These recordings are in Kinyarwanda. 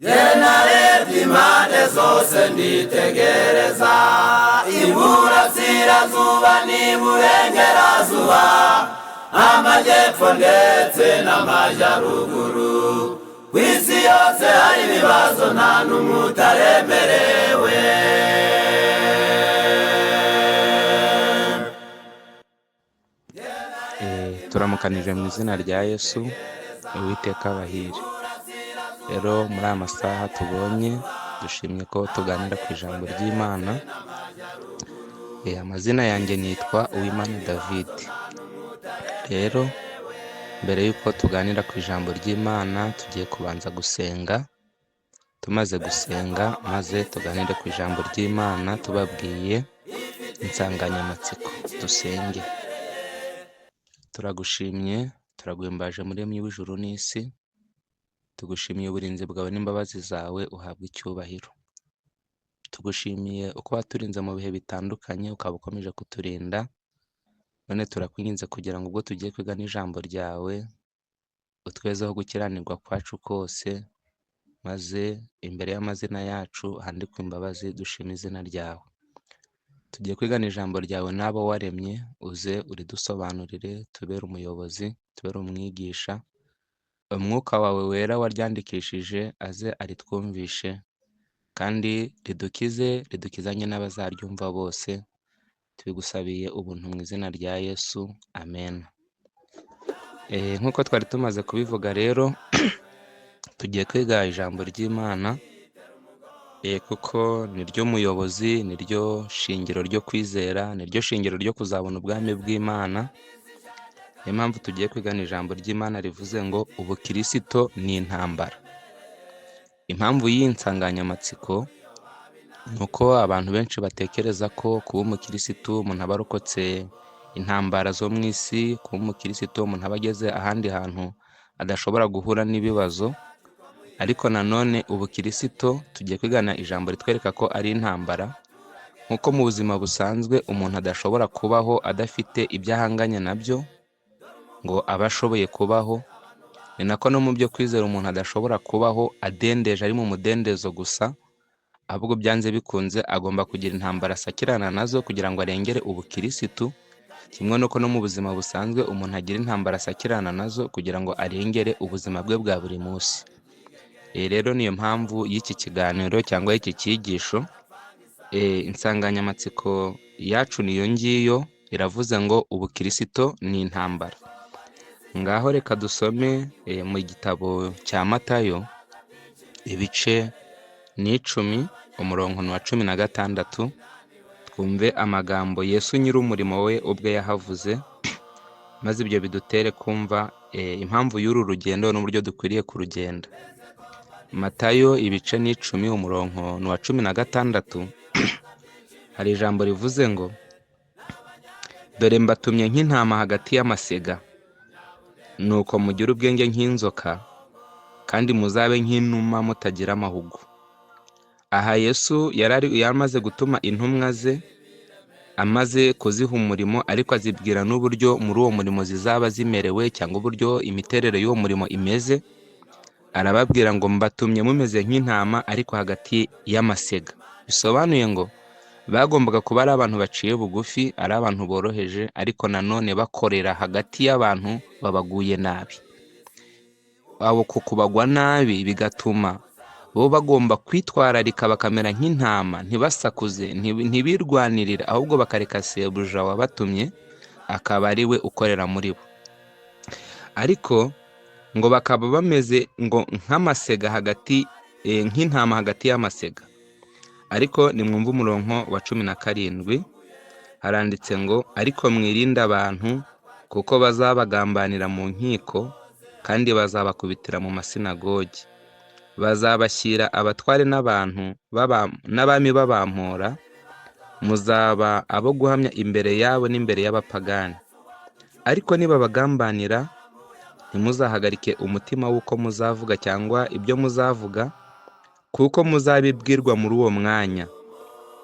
Narebye impande zose nditegereza, iburasirazuba n'iburengerazuba, amajyepfo ndetse n'amajyaruguru. Ku isi yose hari ibibazo nta n'umwe utaremerewe. Turamukanije mu izina rya Yesu, Uwiteka abahire. Rero muri aya masaha tubonye, dushimye ko tuganira ku ijambo ry'Imana. Amazina yanjye nitwa Uwimana David. Rero mbere y'uko tuganira ku ijambo ry'Imana, tugiye kubanza gusenga. Tumaze gusenga maze tuganire ku ijambo ry'Imana tubabwiye insanganyamatsiko. Dusenge. Turagushimye, turaguhimbaje Muremyi w'ijuru n'isi. Tugushimiye uburinzi bwawe n'imbabazi zawe, uhabwa icyubahiro. Tugushimiye uko waturinze mu bihe bitandukanye, ukaba ukomeje kuturinda. None turakwinginze kugira ngo ubwo tugiye kwiga n'ijambo ryawe, utwezeho gukiranirwa kwacu kose, maze imbere y'amazina yacu handikwe imbabazi, dushime izina ryawe. Tugiye kwigana ijambo ryawe n'abo waremye, uze uridusobanurire, tubere umuyobozi, tubere umwigisha. Umwuka wawe wera waryandikishije aze aritwumvishe, kandi ridukizanye n'abazaryumva bose. Tubigusabiye ubuntu mu izina rya Yesu, amen. Nk'uko twari tumaze kubivuga rero, tugiye kwiga ijambo ry'Imana, kuko niryo muyobozi, niryo shingiro ryo kwizera, niryo shingiro ryo kuzabona ubwami bw'Imana. Niyo mpamvu tugiye kwigana ijambo ry'Imana rivuze ngo ubukirisito ni intambara. Impamvu y'iyi nsanganyamatsiko ni uko abantu benshi batekereza ko kuba umukirisitu umuntu aba arokotse intambara zo mu isi, kuba umukirisitu umuntu aba ageze ahandi hantu adashobora guhura n'ibibazo. Ariko nanone ubukirisito tugiye kwigana ijambo ritwereka ko ari intambara, nk'uko mu buzima busanzwe umuntu adashobora kubaho adafite ibyo ahanganye nabyo ngo abe ashoboye kubaho. Ni nako no mu byo kwizera umuntu adashobora kubaho adendeje, ari mu mudendezo gusa, ahubwo byanze bikunze agomba kugira intambara asakirana nazo kugira ngo arengere ubukirisitu. Kimwe nuko no mu buzima busanzwe umuntu agira intambara asakirana nazo kugira ngo arengere ubuzima bwe bwa buri munsi. Rero niyo mpamvu y'iki kiganiro cyangwa y'iki cyigisho. Insanganyamatsiko yacu niyo ngiyo, iravuze ngo ubukirisito ni intambara. Ngaho reka dusome mu gitabo cya Matayo, ibice ni 10, umurongo wa 16. Twumve amagambo Yesu nyir'umurimo we ubwe yahavuze, maze ibyo bidutere kumva impamvu y'uru rugendo n'uburyo dukwiriye kurugenda. Matayo ibice ni 10, umurongo wa 16. Hari ijambo rivuze ngo, dore mbatumye nk'intama hagati y'amasega, nuko mugire ubwenge nk'inzoka, kandi muzabe nk'inuma mutagira amahugu. Aha Yesu yari yamaze gutuma intumwa ze, amaze kuziha umurimo, ariko azibwira n'uburyo muri uwo murimo zizaba zimerewe, cyangwa uburyo imiterere y'uwo murimo imeze. Arababwira ngo mbatumye mumeze nk'intama ariko hagati y'amasega. Bisobanuye ngo bagombaga kuba ari abantu baciye bugufi, ari abantu boroheje, ariko nanone bakorera hagati y'abantu babaguye nabi. Abo kubagwa nabi bigatuma bo bagomba kwitwararika bakamera nk'intama, ntibasakuze, ntibirwanirire, ahubwo bakareka sebuja wabatumye akaba ari we ukorera muri bo. Ariko ngo bakaba bameze ngo nk'amasega hagati, nk'intama hagati y'amasega. Ariko nimwumva umurongo wa 17, haranditse ngo, ariko mwirinde abantu, kuko bazabagambanira mu nkiko, kandi bazabakubitira mu masinagogi. Bazabashyira abatware n'abami babampora, muzaba abo guhamya imbere yabo n'imbere y'abapagani. Ariko nibabagambanira, ntimuzahagarike umutima w'uko muzavuga cyangwa ibyo muzavuga, kuko muzabibwirwa muri uwo mwanya,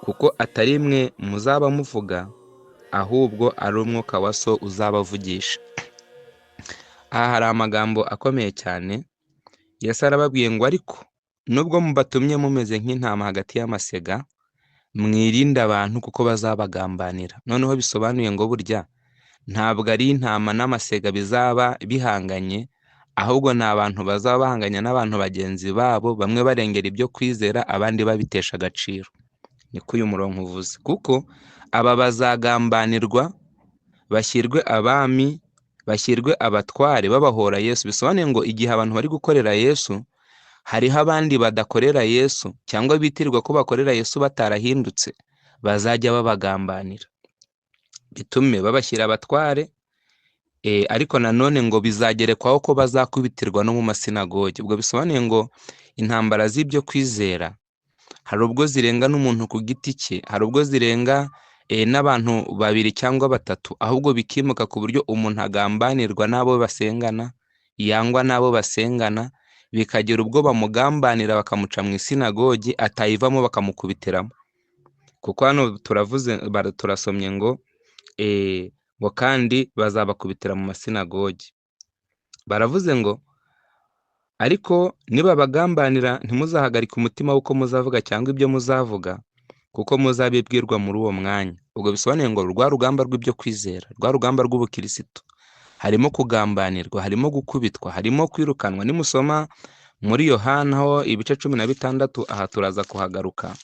kuko atari mwe muzaba muvuga, ahubwo ari umwuka wa So uzabavugisha. Aha hari amagambo akomeye cyane. Yesu arababwiye ngo ariko nubwo mubatumye mumeze nk'intama hagati y'amasega, mwirinde abantu kuko bazabagambanira. Noneho bisobanuye ngo burya ntabwo ari intama n'amasega bizaba bihanganye, ahubwo ni abantu bazaba bahanganye n'abantu bagenzi babo, bamwe barengera ibyo kwizera abandi babitesha agaciro. Niko uyu murongo uvuze, kuko aba bazagambanirwa, bashyirwe abami, bashyirwe abatware babahora Yesu. Bisobanuye ngo igihe abantu bari gukorera Yesu, hariho abandi badakorera Yesu cyangwa bitirirwa ko bakorera Yesu batarahindutse, bazajya babagambanira, bitume babashyira abatware, ariko nanone ngo bizagerekwaho ko bazakubitirwa no mu masinagogi. Ubwo bisobanuye ngo intambara z'ibyo kwizera hari ubwo zirenga n'umuntu ku giti cye, hari ubwo zirenga n'abantu babiri cyangwa batatu, ahubwo bikimuka ku buryo umuntu agambanirwa n'abo basengana, yangwa n'abo basengana, bikagera ubwo bamugambanira bakamuca mu isinagogi, atayivamo bakamukubitiramo. Kuko hano turasomye ngo ngo kandi bazabakubitira mu masinagogi. Baravuze ngo ariko nibabagambanira ntimuzahagarike umutima w'uko muzavuga cyangwa ibyo muzavuga, kuko muzabibwirwa muri uwo mwanya. Ubwo bisobanuye ngo rwa rugamba rw'ibyo kwizera, rwa rugamba rw'ubukirisitu, harimo kugambanirwa, harimo gukubitwa, harimo kwirukanwa. Nimusoma muri Yohana ho ibice 16, aha turaza kuhagaruka.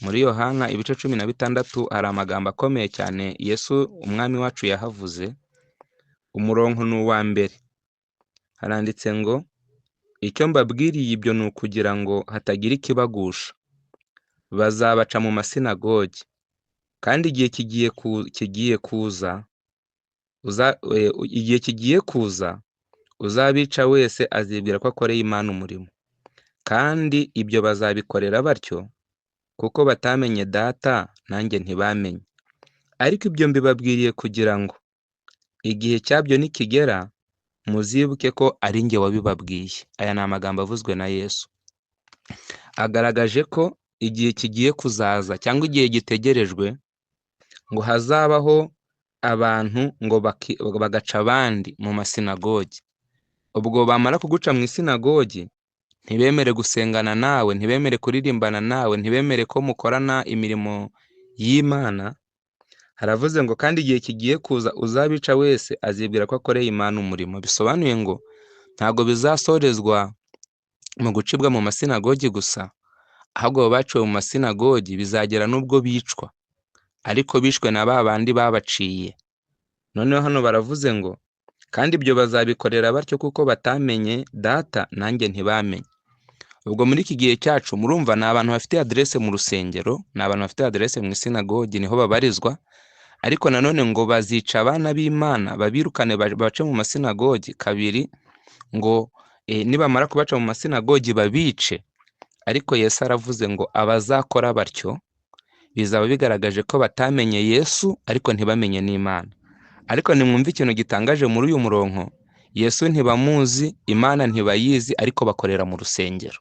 Muri Yohana ibice 16 hari amagambo akomeye cyane Yesu umwami wacu yahavuze. Umurongo ni uwa mbere, haranditse ngo icyo mbabwiriye ibyo ni ukugira ngo hatagira ikibagusha. Bazabaca mu masinagogi, kandi igihe kigiye kuza uzabica wese azibwira ko akoreye Imana umurimo. Kandi ibyo bazabikorera batyo kuko batamenye Data, nanjye ntibamenye. Ariko ibyo mbibabwiriye kugira ngo igihe cyabyo nikigera muzibuke ko ari njye wabibabwiye. Aya ni amagambo avuzwe na Yesu, agaragaje ko igihe kigiye kuzaza cyangwa igihe gitegerejwe, ngo hazabaho abantu ngo bagaca abandi mu masinagogi. Ubwo bamara kuguca mu isinagogi, ntibemere gusengana nawe, ntibemere kuririmbana nawe, ntibemere ko mukorana imirimo y'Imana. Haravuze ngo kandi igihe kigiye kuza uzabica wese azibwira ko akoreye Imana umurimo. Bisobanuye ngo ntabwo bizasorezwa mu gucibwa mu masinagogi gusa, ahubwo baciwe mu masinagogi bizagera n'ubwo bicwa, ariko bishwe na ba bandi babaciye. Noneho hano baravuze ngo kandi ibyo bazabikorera batyo kuko batamenye Data, nanjye ntibamenye. Ubwo muri iki gihe cyacu murumva ni abantu bafite adresse mu rusengero, ni abantu bafite adresse mu isinagogi, niho babarizwa. Ariko nanone ngo bazica abana b'Imana, babirukane bace mu masinagogi. Kabiri ngo nibamara kubaca mu masinagogi babice. Ariko Yesu aravuze ngo abazakora batyo bizaba bigaragaje ko batamenye Yesu ariko ntibamenye n'Imana. Ariko nimwumve ikintu gitangaje muri uyu murongo, Yesu ntibamuzi, Imana ntibayizi, ariko bakorera mu rusengero.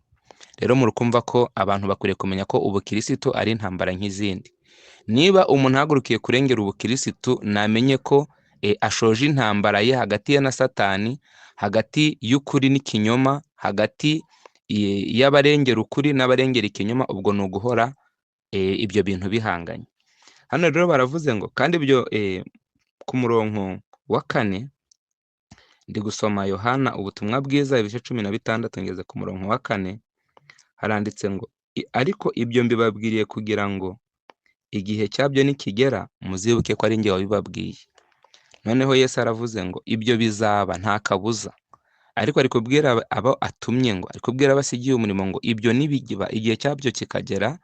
Rero murukumva ko abantu bakwiriye kumenya ko ubukirisitu ari intambara nk'izindi. Niba umuntu ahagurukiye kurengera ubukirisitu, namenye ko ashoje intambara ye hagati ye na Satani, hagati y'ukuri n'ikinyoma, hagati y'abarengera ukuri n'abarengera ikinyoma. Ubwo ni uguhora ibyo bintu bihanganye. Hano rero baravuze ngo kandi ibyo ku murongo wa 4 ndi gusoma Yohana ubutumwa bwiza ibice 16 ngeze ku murongo wa 4, haranditse ngo ariko ibyo mbibabwiriye kugira ngo igihe cyabyo nikigera muzibuke ko ari njye wabibabwiye. Noneho Yesu aravuze ngo ibyo bizaba nta kabuza, ariko ari kubwira abo atumye, ngo ari kubwira abasigiye umurimo ngo ibyo nibigiba igihe cyabyo kikagera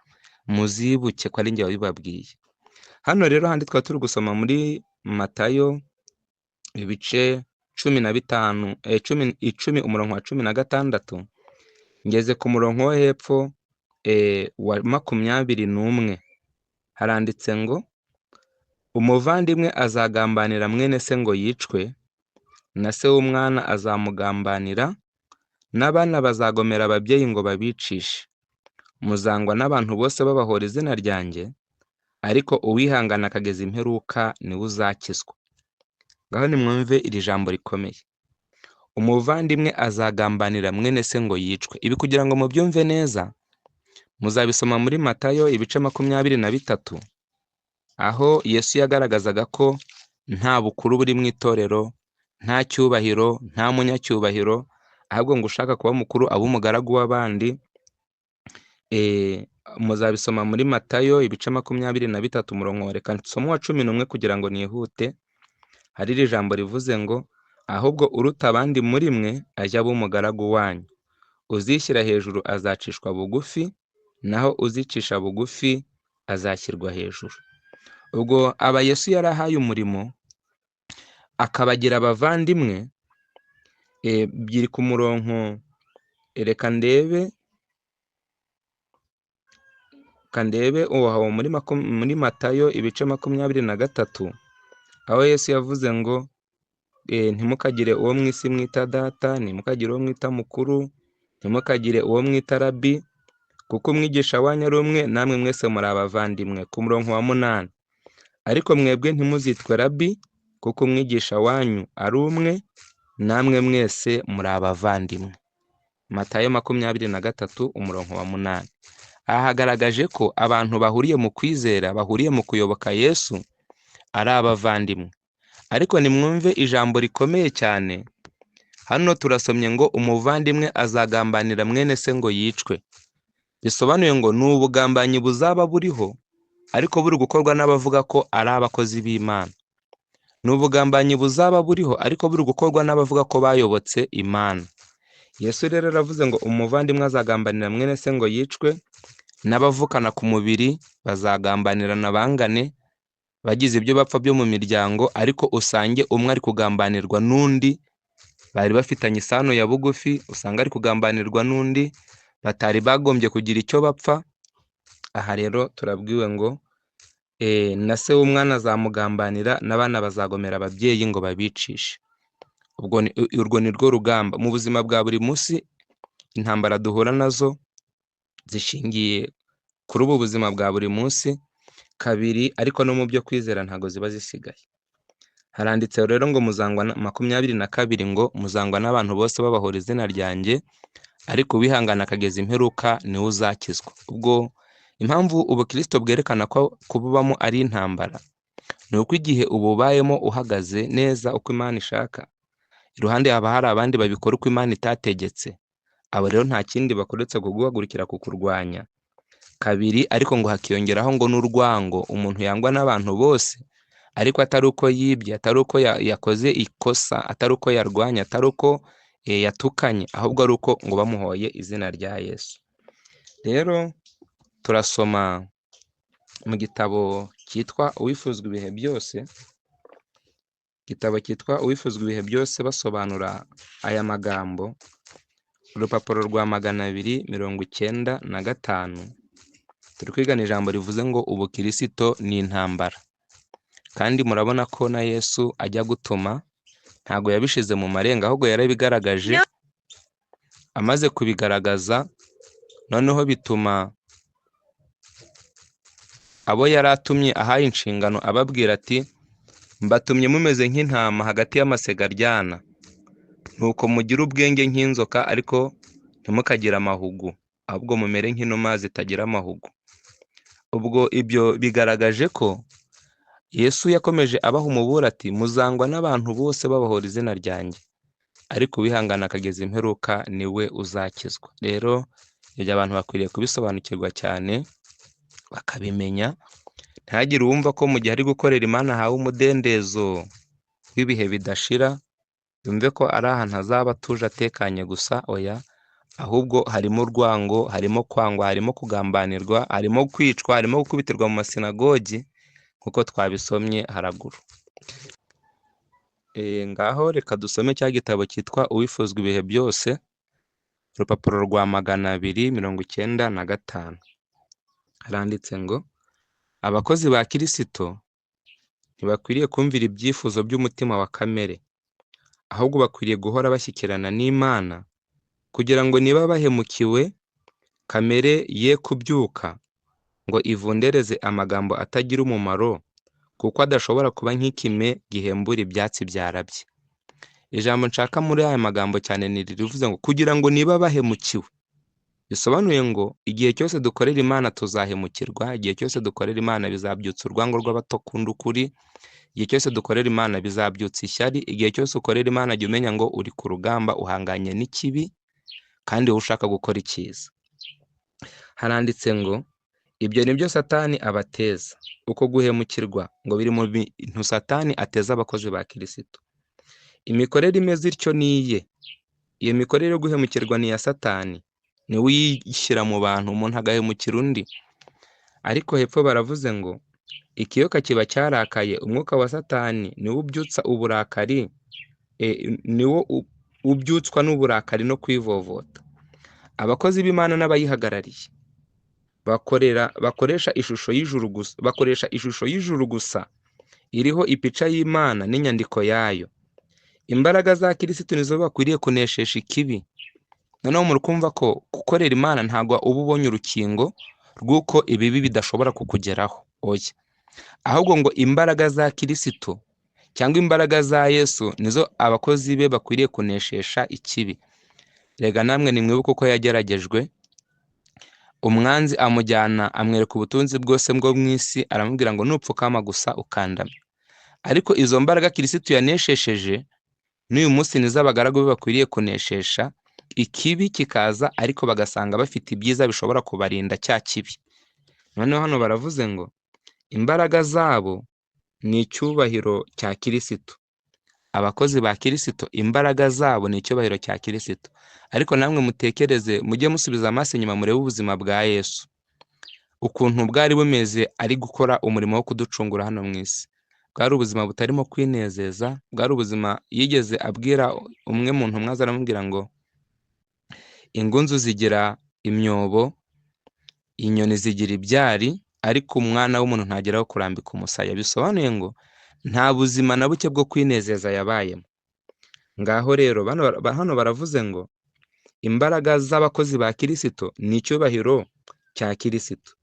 muzibuke ko ari njye wabibabwiye. Hano rero handi twa turi gusoma muri Matayo ibice 15 10 umurongo wa 16, ngeze ku murongo wo hepfo wa 21, haranditse ngo umuvandimwe azagambanira mwene se ngo yicwe, na se w'umwana azamugambanira, n'abana bazagomera ababyeyi ngo babicishe. Muzangwa n'abantu bose babahora izina ryanjye, ariko uwihangana akageza imperuka niwe uzakizwa. Ngaho nimwumve iri jambo rikomeye. umuvandimwe azagambanira mwene se ngo yicwe. Ibi kugira ngo mubyumve neza muzabisoma muri Matayo ibice 23, aho Yesu yagaragazaga ko nta bukuru buri mu itorero, nta cyubahiro, nta munyacyubahiro, ahubwo ngo ushaka kuba mukuru aba umugaragu w'abandi. Muzabisoma muri Matayo ibice 23 umurongo reka nsome wa 11 kugira ngo nihute. Hari iri jambo rivuze ngo ahubwo uruta abandi muri mwe ajya aba umugaragu wanyu, uzishyira hejuru azacishwa bugufi, naho uzicisha bugufi azashyirwa hejuru. Ubwo aba Yesu yarahaye umurimo akabagira abavandimwe. Biri ku murongo, reka ndebe uwo muri Matayo ibice 23, aho Yesu yavuze ngo ntimukagire uwo mu isi mwita data, ntimukagire uwo mwita mukuru, ntimukagire uwo mwita rabi, kuko umwigisha wanyu ari umwe, namwe mwese muri abavandimwe. Ku murongo wa 8, ariko mwebwe ntimuzitwe rabi, kuko umwigisha wanyu ari umwe, namwe mwese muri abavandimwe. Matayo 23 umurongo wa 8. Aha hagaragaje ko abantu bahuriye mu kwizera, bahuriye mu kuyoboka Yesu ari abavandimwe. Ariko nimwumve ijambo rikomeye cyane. Hano turasomye ngo umuvandimwe azagambanira mwene se ngo yicwe. Bisobanuye ngo ni ubugambanyi buzaba buriho, ariko buri gukorwa n'abavuga ko ari abakozi b'Imana. Ni ubugambanyi buzaba buriho, ariko buri gukorwa n'abavuga ko bayobotse Imana. Yesu rero aravuze ngo umuvandimwe azagambanira mwene se ngo yicwe, n'abavukana ku mubiri bazagambanirana bangane, bagize ibyo bapfa byo mu miryango, ariko usange umwe ari kugambanirwa n'undi bari bafitanye isano ya bugufi, usanga ari kugambanirwa n'undi batari bagombye kugira icyo bapfa. Aha rero turabwiwe ngo na se w'umwana azamugambanira, n'abana bazagomera ababyeyi ngo babicishe. Urwo ni rwo rugamba mu buzima bwa buri munsi. Intambara duhura nazo zishingiye kuri ubu buzima bwa buri munsi. Kabiri, ariko no mu byo kwizera ntago ziba zisigaye. Haranditse rero ngo muzangwa 22 ngo muzangwa n'abantu bose babahora izina ryanjye, ariko wihangana akageza imperuka niwe uzakizwa. Ubwo impamvu ubukristo bwerekana ko kububamo ari intambara, ni uko igihe ububayemo uhagaze neza uko Imana ishaka, iruhande haba hari abandi babikora uko Imana itategetse. Abo rero nta kindi bakoretse kuguhagurukira kukurwanya. Kabiri, ariko ngo hakiyongeraho ngo n'urwango, umuntu yangwa n'abantu bose, ariko atari uko yibye, atari uko yakoze ikosa, atari uko yarwanya, atari uko yatukanye, ahubwo ari uko ngo bamuhoye izina rya Yesu. Rero turasoma mu gitabo cyitwa Uwifuzwa ibihe byose. Igitabo cyitwa Uwifuzwa ibihe byose basobanura aya magambo, urupapuro rwa 295. Turi kwigana ijambo rivuze ngo ubukirisito ni intambara. Kandi murabona ko na Yesu ajya gutuma ntago yabishize mu marenga, ahubwo yarabigaragaje. Amaze kubigaragaza noneho bituma abo yaratumye ahaye inshingano ababwira ati mbatumye mumeze nk'intama hagati y'amasega aryana, nuko mugira ubwenge nk'inzoka ariko ntimukagire amahugu, ahubwo mumere nk'inuma zitagira amahugu. Ubwo ibyo bigaragaje ko Yesu yakomeje abaha umuburo ati muzangwa n'abantu bose babahora izina ryanjye, ariko wihangana akageza imperuka niwe uzakizwa. Rero ibyo abantu bakwiriye kubisobanukirwa cyane bakabimenya. Ntihagire uwumva ko mu gihe ari gukorera Imana hawe umudendezo w'ibihe bidashira, yumve ko ari ahantu hazaba atuje atekanye gusa. Oya, ahubwo harimo urwango, harimo kwangwa, harimo kugambanirwa, harimo kwicwa, harimo gukubitirwa mu masinagogi kuko twabisomye haraguru. Ngaho reka dusome cya gitabo cyitwa Uwifuzwa ibihe byose, urupapuro rwa 295. Haranditse ngo abakozi ba Kirisito ntibakwiriye kumvira ibyifuzo by'umutima wa kamere, ahubwo bakwiriye guhora bashyikirana n'Imana, kugira ngo niba bahemukiwe kamere ye kubyuka ngo ivundereze amagambo atagira umumaro, kuko adashobora kuba nk'ikime gihembura ibyatsi byarabye. ijambo nshaka muri aya magambo cyane ni rivuze ngo kugira ngo niba bahemukiwe, bisobanuye ngo igihe cyose dukorera Imana tuzahemukirwa, igihe cyose dukorera Imana bizabyutsa urwango rw'abatakunda ukuri, igihe cyose dukorera Imana bizabyutsa ishyari, igihe cyose ukorera Imana jya umenya ngo uri ku rugamba uhanganye n'ikibi kandi wowe ushaka gukora icyiza. Haranditse ngo ibyo ni byo Satani abateza, uko guhemukirwa ngo biri mu bintu Satani ateza abakozi ba Kristo. Imikorere imeze ityo ni iye. Iyo mikorere yo guhemukirwa ni iya Satani, niwe uyishyira mu bantu, umuntu agahemukira undi. Ariko hepfo baravuze ngo ikiyoka kiba cyarakaye, umwuka wa Satani niwo ubyutsa uburakari, niwo ubyutswa n'uburakari no kwivovota. Abakozi b'Imana n'abayihagarariye bakoresha ishusho y'ijuru gusa, bakoresha ishusho y'ijuru gusa iriho ipica y'Imana n'inyandiko yayo. Imbaraga za Kristo nizo bakwiriye kuneshesha ikibi. Noneho murikumva ko gukorera Imana ntabwo uba ubonye urukingo rw'uko ibibi bidashobora kukugeraho, oya, ahubwo ngo imbaraga za Kristo cyangwa imbaraga za Yesu nizo abakozi be bakwiriye kuneshesha ikibi. Rega namwe nimwibuke uko yageragejwe, umwanzi amujyana amwereka ubutunzi bwose bwo mu isi, aramubwira ngo nupfukama gusa ukandame. Ariko izo mbaraga Kristo yaneshesheje n'uyu munsi nizo abagaragu be bakwiriye kuneshesha, ikibi kikaza ariko bagasanga bafite ibyiza bishobora kubarinda cya kibi. Noneho hano baravuze ngo imbaraga zabo ni icyubahiro cya Kristo. Abakozi ba Kristo imbaraga zabo ni icyubahiro cya Kristo. Ariko namwe mutekereze, mujye musubiza amaso inyuma murebe ubuzima bwa Yesu ukuntu bwari bumeze ari gukora umurimo wo kuducungura hano mu isi. Bwari ubuzima butarimo kwinezeza, bwari ubuzima yigeze abwira umwe mu ntumwa ze, aramubwira ngo ingunzu zigira imyobo, inyoni zigira ibyari, ariko umwana w'umuntu ntageraho kurambika umusaya. Bisobanuye ngo nta buzima na buke bwo kwinezeza yabayemo. Ngaho rero hano baravuze ngo imbaraga z'abakozi ba Kristo ni icyubahiro cya Kristo.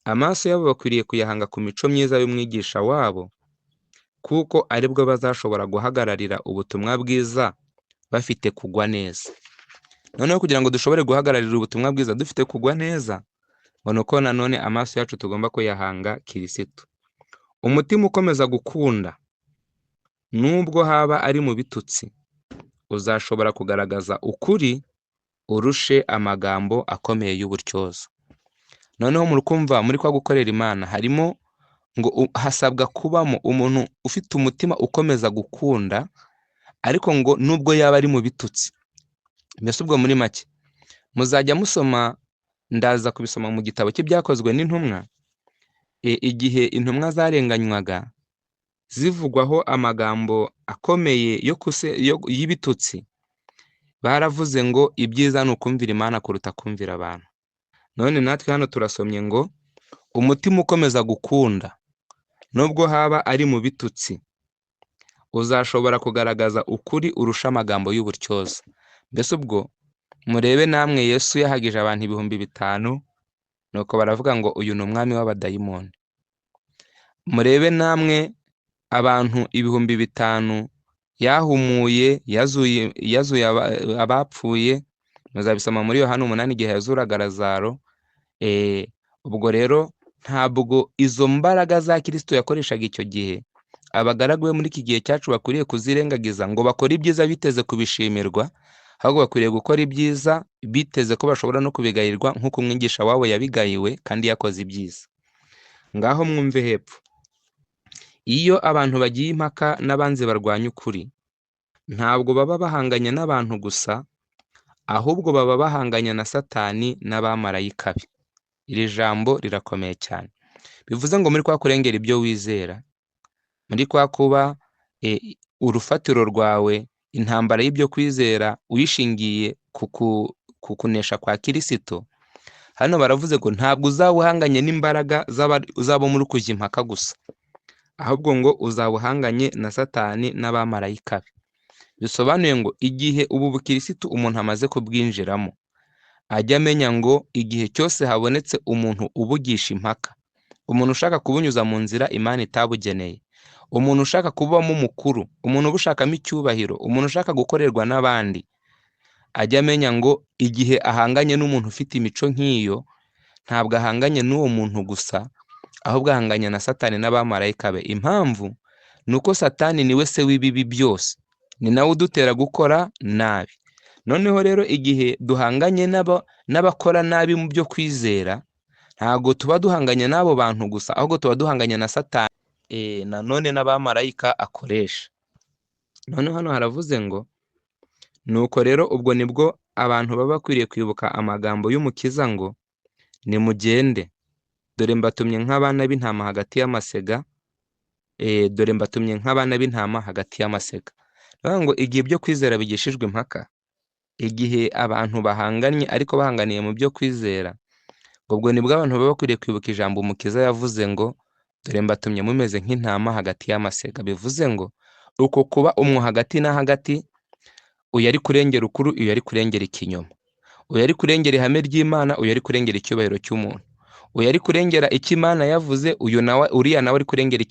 Amaso yabo bakwiriye kuyahanga ku mico myiza y'umwigisha wabo, kuko aribwo bazashobora guhagararira ubutumwa bwiza bafite kugwa neza. Noneho kugira ngo dushobore guhagararira ubutumwa bwiza dufite kugwa neza, ngo uko nanone amaso yacu tugomba kuyahanga Kristo. Umutima ukomeza gukunda nubwo haba ari mu bitutsi uzashobora kugaragaza ukuri urushe amagambo akomeye y'uburyozo. Noneho murukumva muri kwa gukorera Imana harimo ngo hasabwa kubamo umuntu ufite umutima ukomeza gukunda, ariko ngo nubwo yaba ari mu bitutsi. Mbese ubwo muri make muzajya musoma, ndaza kubisoma mu gitabo cy'ibyakozwe n'intumwa, igihe intumwa zarenganywaga zivugwaho amagambo akomeye y'ibitutsi, baravuze ngo ibyiza ni ukumvira Imana kuruta kumvira abantu. None natwe hano turasomye ngo umutima ukomeza gukunda nubwo haba ari mu bitutsi uzashobora kugaragaza ukuri urusha amagambo y'uburyozo. Mbese ubwo murebe namwe Yesu yahagije abantu 5,000, nuko baravuga ngo uyu ni umwami w'abadayimoni. Murebe namwe abantu 5,000 yahumuye, yazuye abapfuye, muzabisoma muri Yohana 8 igihe yazuraga Lazaro. Ubwo rero ntabwo izo mbaraga za Kristo yakoreshaga icyo gihe abagaragu be muri iki gihe cyacu bakwiriye kuzirengagiza ngo bakore ibyiza biteze kubishimirwa, ahubwo bakwiriye gukora ibyiza biteze ko bashobora no kubigayirwa nk'uko umwigisha wabo yabigayiwe kandi yakoze ibyiza. Ngaho mwumve hepfo, iyo abantu bagiye impaka n'abanzi barwanya ukuri, ntabwo baba bahanganye n'abantu gusa, ahubwo baba bahanganye na Satani n'abamarayika be. Iri jambo rirakomeye cyane. Bivuze ngo muri kwa kurengera ibyo wizera, muri kwa kuba urufatiro rwawe, intambara y'ibyo kwizera uyishingiye kukunesha kwa Kristo, hano baravuze ko ntabwo uzawuhanganye n'imbaraga uzaba muri kujya impaka gusa, ahubwo ngo uzawuhanganye na Satani n'abamarayika be. Bisobanuye ngo igihe ubu bukirisitu umuntu amaze kubwinjiramo, ajya amenya ngo igihe cyose habonetse umuntu ubugisha impaka, umuntu ushaka kubunyuza mu nzira Imana itabugeneye, umuntu ushaka kubamo umukuru, umuntu uba ushakamo icyubahiro, umuntu ushaka gukorerwa n'abandi, ajya amenya ngo igihe ahanganye n'umuntu ufite imico nk'iyo, ntabwo ahanganye n'uwo muntu gusa, ahubwo ahanganye na Satani n'abamarayika be. Impamvu ni uko Satani niwe se w'ibibi byose, ni nawe udutera gukora nabi. Noneho rero igihe duhanganye n'abakora nabi mu byo kwizera, ntabwo tuba duhanganye n'abo bantu gusa, ahubwo tuba duhanganye na Satani nanone n'abamarayika akoresha. Noneho hano haravuze ngo nuko rero ubwo nibwo abantu baba bakwiriye kwibuka amagambo y'Umukiza ngo nimugende, dore mbatumye nk'abana b'intama hagati y'amasega, dore mbatumye nk'abana b'intama hagati y'amasega. Bivuga ngo igihe ibyo kwizera bigishijwe impaka, igihe abantu bahanganye ariko bahanganiye mu byo kwizera, ubwo nibwo abantu baba bakwiriye kwibuka ijambo Umukiza yavuze ngo dore mbatumye mumeze nk'intama hagati y'amasega. Bivuze ngo uko kuba umwe hagati na hagati, uyu ari kurengera ukuru, uyu ari kurengera ikinyoma, uyu ari kurengera ihame ry'Imana, uyu ari kurengera icyubahiro cy'umuntu, uyu ari kurengera icyo Imana yavuze, uriya nawe ari kurengera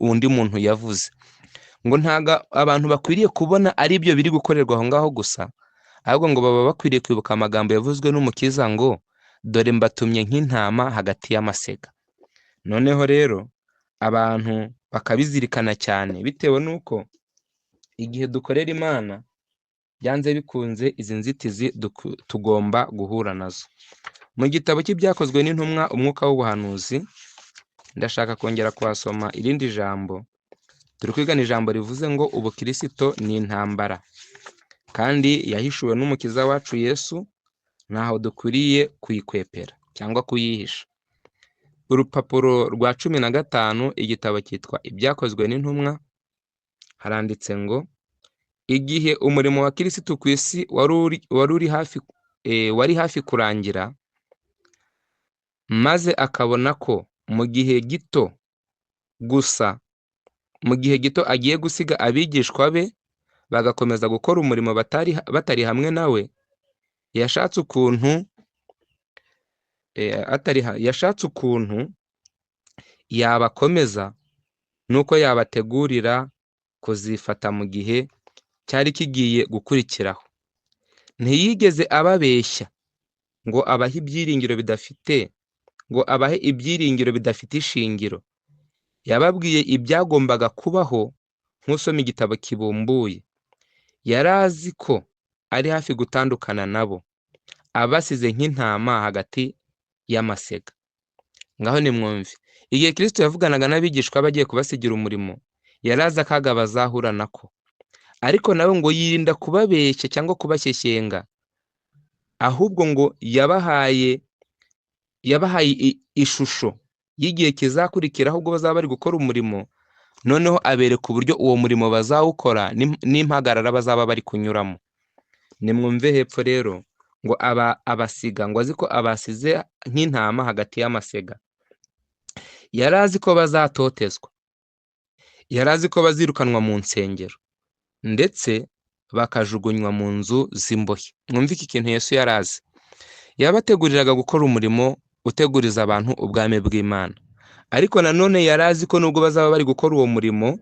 undi muntu yavuze. Ngo ntago abantu bakwiriye kubona ari byo biri gukorerwa aho ngaho gusa, ahubwo ngo baba bakwiriye kwibuka amagambo yavuzwe n'Umukiza ngo dore mbatumye nk'intama hagati y'amasega. Noneho rero abantu bakabizirikana cyane, bitewe n'uko igihe dukorera Imana byanze bikunze izi nzitizi tugomba guhura nazo. Mu gitabo cy'Ibyakozwe n'Intumwa umwuka w'ubuhanuzi, ndashaka kongera kuhasoma irindi jambo. Turi kwigana ijambo rivuze ngo ubukirisito ni intambara, kandi yahishuwe n'Umukiza wacu Yesu, ntaho dukwiriye kuyikwepera cyangwa kuyihisha. Urupapuro rwa 15 igitabo cyitwa Ibyakozwe n'Intumwa, haranditse ngo igihe umurimo wa Kristo ku isi wari hafi kurangira, maze akabona ko mu gihe gito agiye gusiga abigishwa be bagakomeza gukora umurimo batari hamwe nawe, yashatse ukuntu yabakomeza nuko yabategurira kuzifata mu gihe cyari kigiye gukurikiraho. Ntiyigeze ababeshya ngo abahe ibyiringiro bidafite ishingiro. Yababwiye ibyagombaga kubaho nk'usoma igitabo kibumbuye. Yari azi ko ari hafi gutandukana nabo, abasize nk'intama hagati y'amasega. Ngaho nimwumve, igihe Kristo yavuganaga n'abigishwa bagiye kubasigira umurimo, yari azi akaga bazahura nako, ariko nawe ngo yirinda kubabeshya cyangwa kubashyeshyenga, ahubwo ngo yabahaye ishusho y'igihe kizakurikiraho ubwo bazaba bari gukora umurimo. Noneho abereka uburyo uwo murimo bazawukora n'impagarara bazaba bari kunyuramo. Nimwumve hepfo rero ngo abasiga, ngo azi ko abasize nk'intama hagati y'amasega. Yari azi ko bazatotezwa, yari azi ko bazirukanwa mu nsengero ndetse bakajugunywa mu nzu z'imbohe. Mwumve iki kintu Yesu yari azi. Yabateguriraga gukora umurimo uteguriza abantu ubwami bw'Imana, ariko nanone yari azi ko nubwo bazaba bari gukora uwo murimo,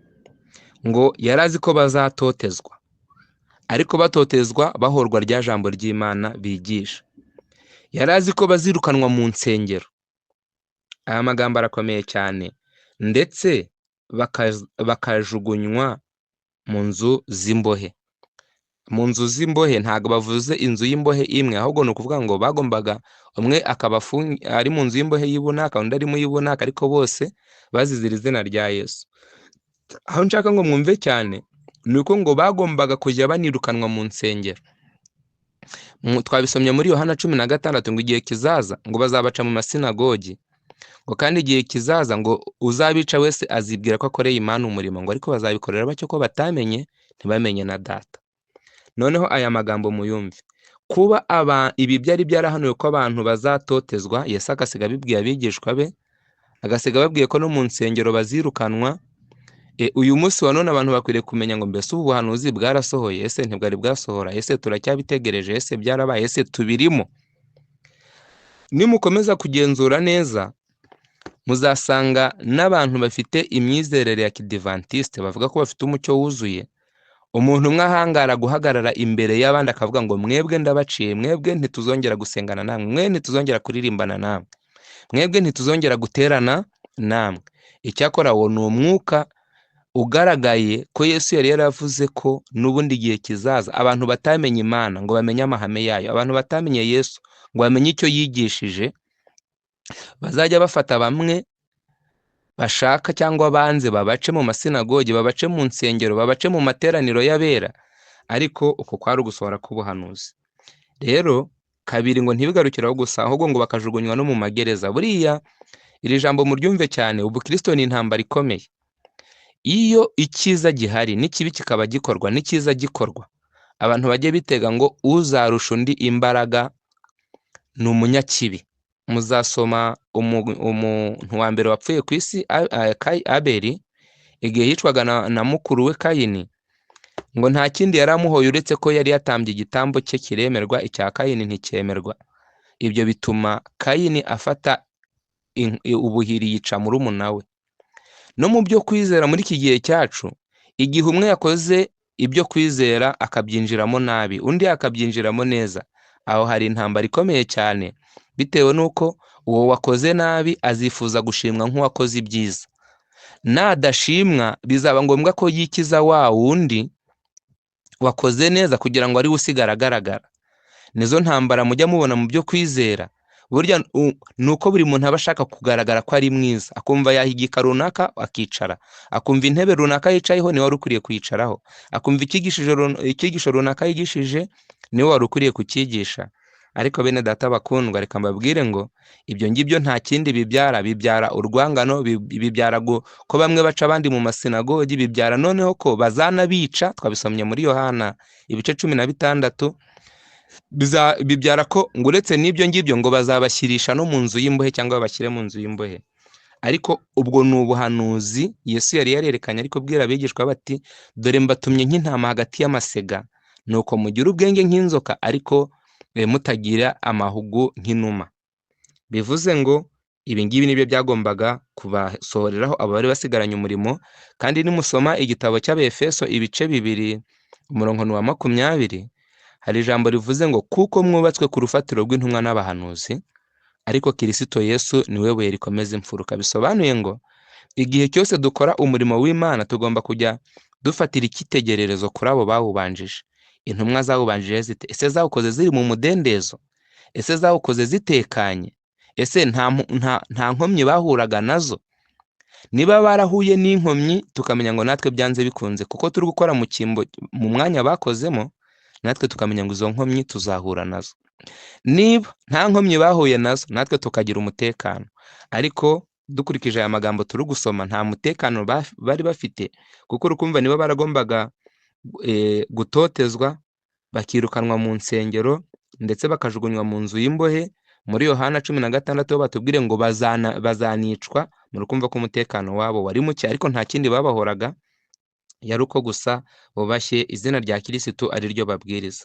ngo yari azi ko bazatotezwa, ariko batotezwa bahorwa rya jambo ry'Imana bigisha. Yari azi ko bazirukanwa mu nsengero. Aya magambo arakomeye cyane. Ndetse bakajugunywa mu nzu z'imbohe. Mu nzu z'imbohe ntabwo bavuze inzu y'imbohe imwe, ahubwo ni ukuvuga ngo bagombaga umwe akaba ari mu nzu y'imbohe y'ibunaka, undi ari mu y'ibunaka, ariko bose bazizira izina rya Yesu. Aho nshaka ngo mwumve cyane ni uko ngo bagombaga kujya banirukanwa mu nsengero. Twabisomye muri Yohana 16 ngo igihe kizaza ngo bazabaca mu masinagogi, ngo kandi igihe kizaza ngo uzabica wese azibwira ko akoreye Imana umurimo, ngo ariko bazabikorera batyo ko batamenye ntibamenye na Data. Noneho aya magambo muyumve, kuba ibi byari byarahanuwe ko abantu bazatotezwa, Yesu agasiga abibwiye abigishwa be, agasiga babwiye ko no mu nsengero bazirukanwa. Uyu munsi wa none abantu bakwiriye kumenya ngo mbese ubu buhanuzi bwarasohoye, ese ntibwari bwasohora, ese turacyabitegereje, ese byarabaye, ese tubirimo. Nimukomeza kugenzura neza muzasanga n'abantu bafite imyizerere ya kidivantiste bavuga ko bafite umucyo wuzuye, umuntu umwe ahangara guhagarara imbere y'abandi akavuga ngo mwebwe ndabaciye, mwebwe ntituzongera gusengana namwe, mwe ntituzongera kuririmbana namwe, mwebwe ntituzongera guterana namwe. Icyakora wo ni umwuka ugaragaye ko Yesu yari yaravuze ko n'ubundi igihe kizaza abantu batamenye Imana ngo bamenye amahame yayo, abantu batamenye Yesu ngo bamenye icyo yigishije, bazajya bafata bamwe bashaka cyangwa banze babace mu masinagogi, babace mu nsengero, babace mu materaniro y'abera, ariko uko kwari ugusohora k'ubuhanuzi. Rero kabiri ngo ntibigarukiraho gusa, ahubwo ngo bakajugunywa no mu magereza. Buriya iri jambo muryumve cyane, ubukristo ni intambara ikomeye. Iyo icyiza gihari n'ikibi kikaba gikorwa, n'icyiza gikorwa, abantu bajye bitega ngo uzarusha undi imbaraga ni umunyakibi. Muzasoma umuntu wa mbere wapfuye ku isi, Abeli, igihe yicwaga na mukuru we Kayini, ngo nta kindi yari amuhoye uretse ko yari yatambye igitambo cye kiremerwa, icya Kayini nticyemerwa. Ibyo bituma Kayini afata ubuhiri yica murumuna we. No mu byo kwizera muri iki gihe cyacu, igihe umwe yakoze ibyo kwizera akabyinjiramo nabi, undi akabyinjiramo neza, aho hari intambara ikomeye cyane, bitewe n'uko uwo wakoze nabi azifuza gushimwa nk'uwakoze ibyiza. Nadashimwa bizaba ngombwa ko yikiza wa wundi wakoze neza kugira ngo ari we usigara agaragara. Nizo ntambara mujya mubona mu byo kwizera. Burya nuko buri muntu aba ashaka kugaragara ko ari mwiza, akumva yahigika runaka akicara, akumva intebe runaka yicayeho niwe wari ukwiye kuyicaraho, akumva icyigisho runaka yigishije niwe wari ukwiye kucyigisha. Ariko bene data bakundwa, reka mbabwire ngo ibyo ngibyo nta kindi bibyara urwangano, bibyara ko bamwe baca abandi mu masinagogi, bibyara noneho ko bazanabica. Twabisomye muri Yohana ibice 16, bibyara ko ngo uretse n'ibyo ngibyo ngo bazabashyirisha no mu nzu y'imbohe cyangwa babashyire mu nzu y'imbohe. Ariko ubwo ni ubuhanuzi Yesu yari yarerekanye, ariko bwira abigishwa bati dore mbatumye nk'intama hagati y'amasega, nuko mugira ubwenge nk'inzoka ariko mutagira amahugu nk'inuma. Bivuze ngo ibi ngibi nibyo byagombaga kubasohoreraho abo bari basigaranye umurimo. Kandi nimusoma igitabo cy'Abefeso ibice 2 umurongo wa 20, hari ijambo rivuze ngo kuko mwubatswe ku rufatiro rw'intumwa n'abahanuzi, ariko Kristo Yesu niwe buye rikomeza imfuruka. Bisobanuye ngo igihe cyose dukora umurimo w'Imana tugomba kujya dufatira icyitegererezo kuri abo bawubanjije. Intumwa zawubanjije zite? Ese zawukoze ziri mu mudendezo? Ese zawukoze zitekanye? Ese nta nkomyi bahuraga nazo? Niba barahuye n'inkomyi tukamenya ngo natwe byanze bikunze, kuko turi gukora mu cyimbo mu mwanya bakozemo, natwe tukamenya ngo izo nkomyi tuzahura nazo. Niba nta nkomyi bahuye nazo, natwe tukagira umutekano. Ariko dukurikije aya magambo turi gusoma, nta mutekano bari bafite, kuko urukumva niba baragombaga gutotezwa, bakirukanwa mu nsengero, ndetse bakajugunywa mu nzu y'imbohe. Muri Yohana 16 batubwire ngo bazanicwa. Murukumva ko umutekano wabo wari muke, ariko nta kindi babahoraga, yari uko gusa bubashye izina rya Kristo ari ryo babwiriza.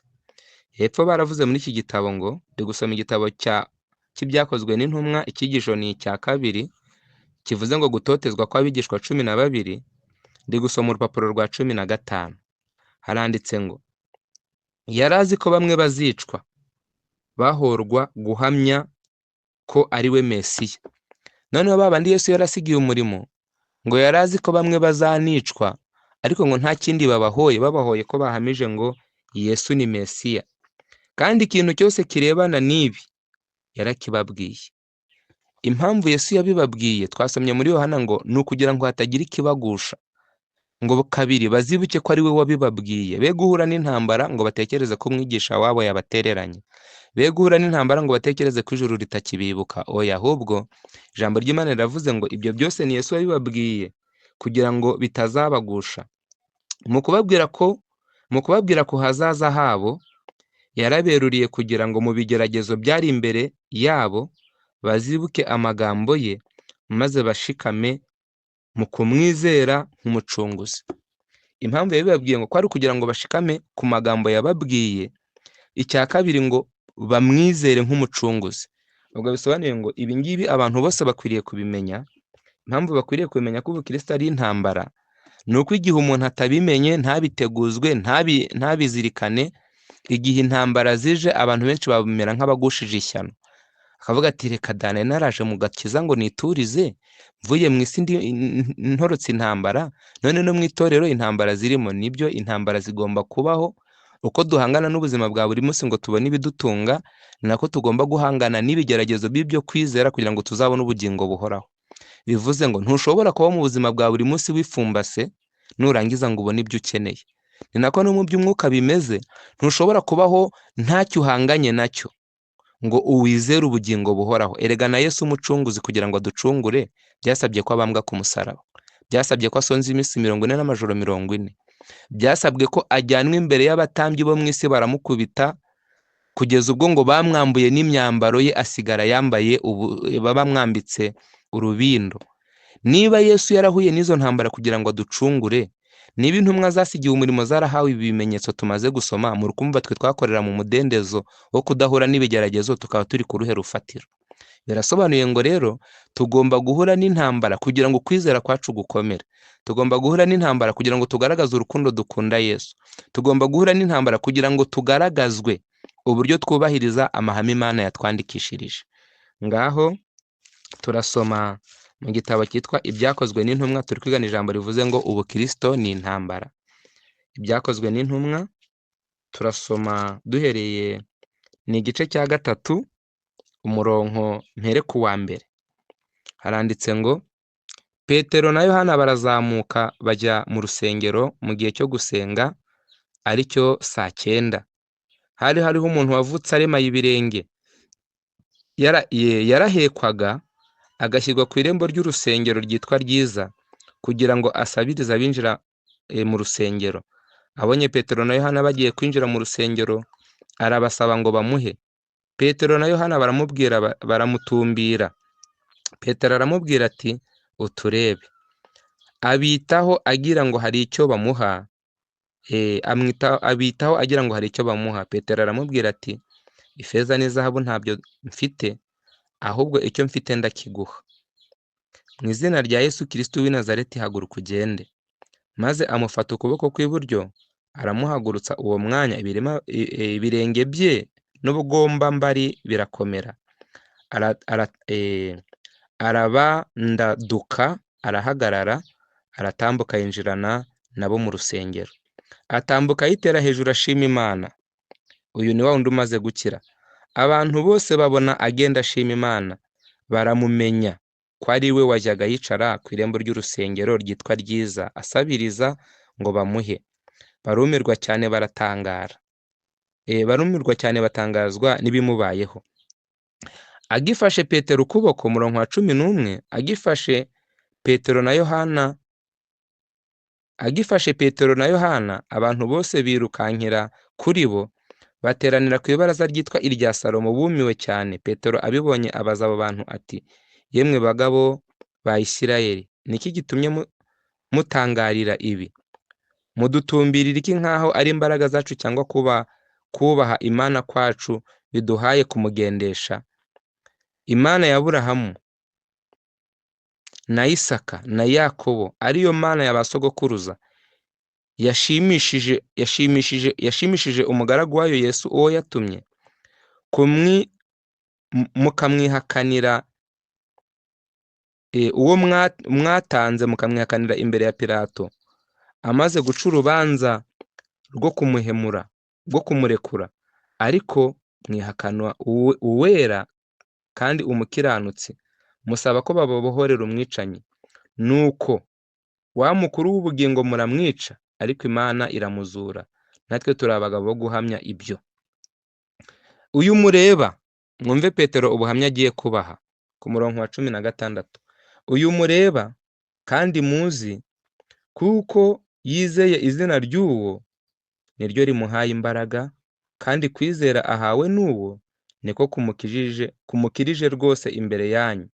Hepfo baravuze muri iki gitabo ngo ndi gusoma igitabo cy'ibyakozwe n'intumwa, icyigisho ni icya 2, kivuze ngo gutotezwa kw'abigishwa 12. Ndi gusoma urupapuro rwa 15. Haranditse ngo yarazi ko bamwe bazicwa bahorwa guhamya ko ari we Mesiya. Noneho babandi Yesu yarasigiye umurimo, ngo yarazi ko bamwe bazanicwa, ariko ngo nta kindi babahoye ko bahamije ngo Yesu ni Mesiya. Kandi ikintu cyose kirebana n'ibi yarakibabwiye. Impamvu Yesu yabibabwiye twasomye muri Yohana ngo ni ukugira ngo hatagira ikibagusha, ngo kabiri bazibuke ko ari we wabibabwiye, be guhura n'intambara ngo batekereze ko umwigisha wabo yabatereranye, be guhura n'intambara ngo batekereze ko ijuru ritakibibuka. Oya, ahubwo ijambo ry'Imana riravuze ngo ibyo byose ni Yesu wabibabwiye kugira ngo bitazabagusha. Mu kubabwira ko hazaza habo, yaraberuriye kugira ngo mu bigeragezo byari imbere yabo bazibuke amagambo ye, maze bashikame mu kumwizera nk'umucunguzi. Impamvu yabibabwiye ngo kwari kugira ngo bashikame ku magambo yababwiye. Icya kabiri ngo bamwizere nk'umucunguzi. Ubwo bisobanuye ngo ibi ngibi abantu bose bakwiriye kubimenya, impamvu bakwiriye kumenya ko ubukristo ari intambara ni uko igihe umuntu atabimenye, ntabiteguzwe, ntabizirikane, igihe intambara zije abantu benshi bamera nk'abagushije ishyano, akavuga ati reka dane naraje mu gakiza ngo niturize, mvuye mu isi ntorotse intambara, none no mu itorero intambara zirimo. Nibyo, intambara zigomba kubaho. Uko duhangana n'ubuzima bwa buri munsi ngo tubone ibidutunga, ni nako tugomba guhangana n'ibigeragezo by'ibyo kwizera kugira ngo tuzabone ubugingo buhoraho. Bivuze ngo ntushobora kuba mu buzima bwa buri munsi wifumbase nurangiza ngo ubone ibyo ukeneye. Ni nako no mu by'umwuka bimeze, ntushobora kubaho ntacyo uhanganye nacyo ngo uwizere ubugingo buhoraho. Erega na Yesu umucunguzi kugira ngo aducungure byasabye ko abambwa ku musaraba, byasabye ko asonza iminsi 40 n'amajoro 40, byasabwe ko ajyanwa imbere y'abatambyi bo mu isi baramukubita kugeza ubwo ngo bamwambuye n'imyambaro ye asigara yambaye bamwambitse urubindo. Niba Yesu yarahuye n'izo ntambara kugira ngo aducungure, niba intumwa zasigiye umurimo zarahawe ibimenyetso tumaze gusoma, mu rukumva twe twakorera mu mudendezo wo kudahura n'ibigeragezo, tukaba turi ku ruhe rufatiro. Birasobanuye ngo rero tugomba guhura n'intambara kugira ngo kwizera kwacu gukomere. Tugomba guhura n'intambara kugira ngo tugaragaze urukundo dukunda Yesu. Tugomba guhura n'intambara kugira ngo tugaragazwe uburyo twubahiriza amahame Imana yatwandikishirije. Ngaho turasoma mu gitabo cyitwa Ibyakozwe n'Intumwa, turi kwigana ijambo rivuze ngo ubukristo ni intambara. Ibyakozwe n'Intumwa turasoma duhereye ni igice cya 3 umurongo mpere ku wa mbere. Haranditse ngo Petero na Yohana barazamuka bajya mu rusengero mu gihe cyo gusenga, aricyo saa 9. Hariho umuntu wavutse aremaye ibirenge, yarahekwaga agashyirwa ku irembo ry'urusengero ryitwa Ryiza kugira ngo asabirize abinjira mu rusengero. Abonye Petero na Yohana bagiye kwinjira mu rusengero, arabasaba ngo bamuhe. Petero na Yohana baramutumbira. Petero aramubwira ati uturebe. Abitaho agira ngo hari icyo bamuha. Abitaho agira ngo hari icyo bamuha. Petero aramubwira ati ifeza n'izahabu ntabyo mfite, ahubwo icyo mfite ndakiguha. Mu izina rya Yesu Kristo w'i Nazareti haguruka ugende. Maze amufata ukuboko kw'iburyo aramuhagurutsa. Uwo mwanya ibirenge bye n'ubugombambari birakomera. Arabandaduka, arahagarara, aratambuka yinjirana nabo mu rusengero. Atambuka yitera hejuru ashima Imana. Uyu ni wa wundi umaze gukira. Abantu bose babona agenda ashima Imana, baramumenya ko ari we wajyaga yicara ku irembo ry'urusengero ryitwa Ryiza asabiriza ngo bamuhe. Barumirwa cyane baratangara. Barumirwa cyane batangazwa n'ibimubayeho. Agifashe Petero ukuboko, murongo wa 11, agifashe Petero na Yohana, abantu bose birukankira kuri bo, bateranira ku ibaraza ryitwa irya Salomo bumiwe cyane. Petero abibonye abaza abo bantu ati yemwe bagabo ba Isirayeli, niki gitumye mutangarira ibi? Mudutumbirira iki nkaho ari imbaraga zacu cyangwa kubaha Imana kwacu biduhaye kumugendesha? Imana ya Aburahamu na Isaka na Yakobo, ariyo Mana y'abasogokuruza, yashimishije umugaragu wayo Yesu uwo yatumye, mukamwihakanira uwo mwatanze mukamwihakanira imbere ya Pilato, amaze guca urubanza rwo kumuhemura, rwo kumurekura, ariko mwihakana uwera kandi umukiranutsi, musaba ko bababohorera umwicanyi. Nuko wa mukuru w'ubugingo muramwica, ariko Imana iramuzura. Natwe turi abagabo bo guhamya ibyo. Uyu mureba, mwumve Petero ubuhamya agiye kubaha ku murongo wa 16. Uyu mureba kandi muzi, kuko yizeye izina ry'uwo niryo rimuhaye imbaraga, kandi kwizera ahawe n'uwo niko kumukirije rwose imbere yanyu.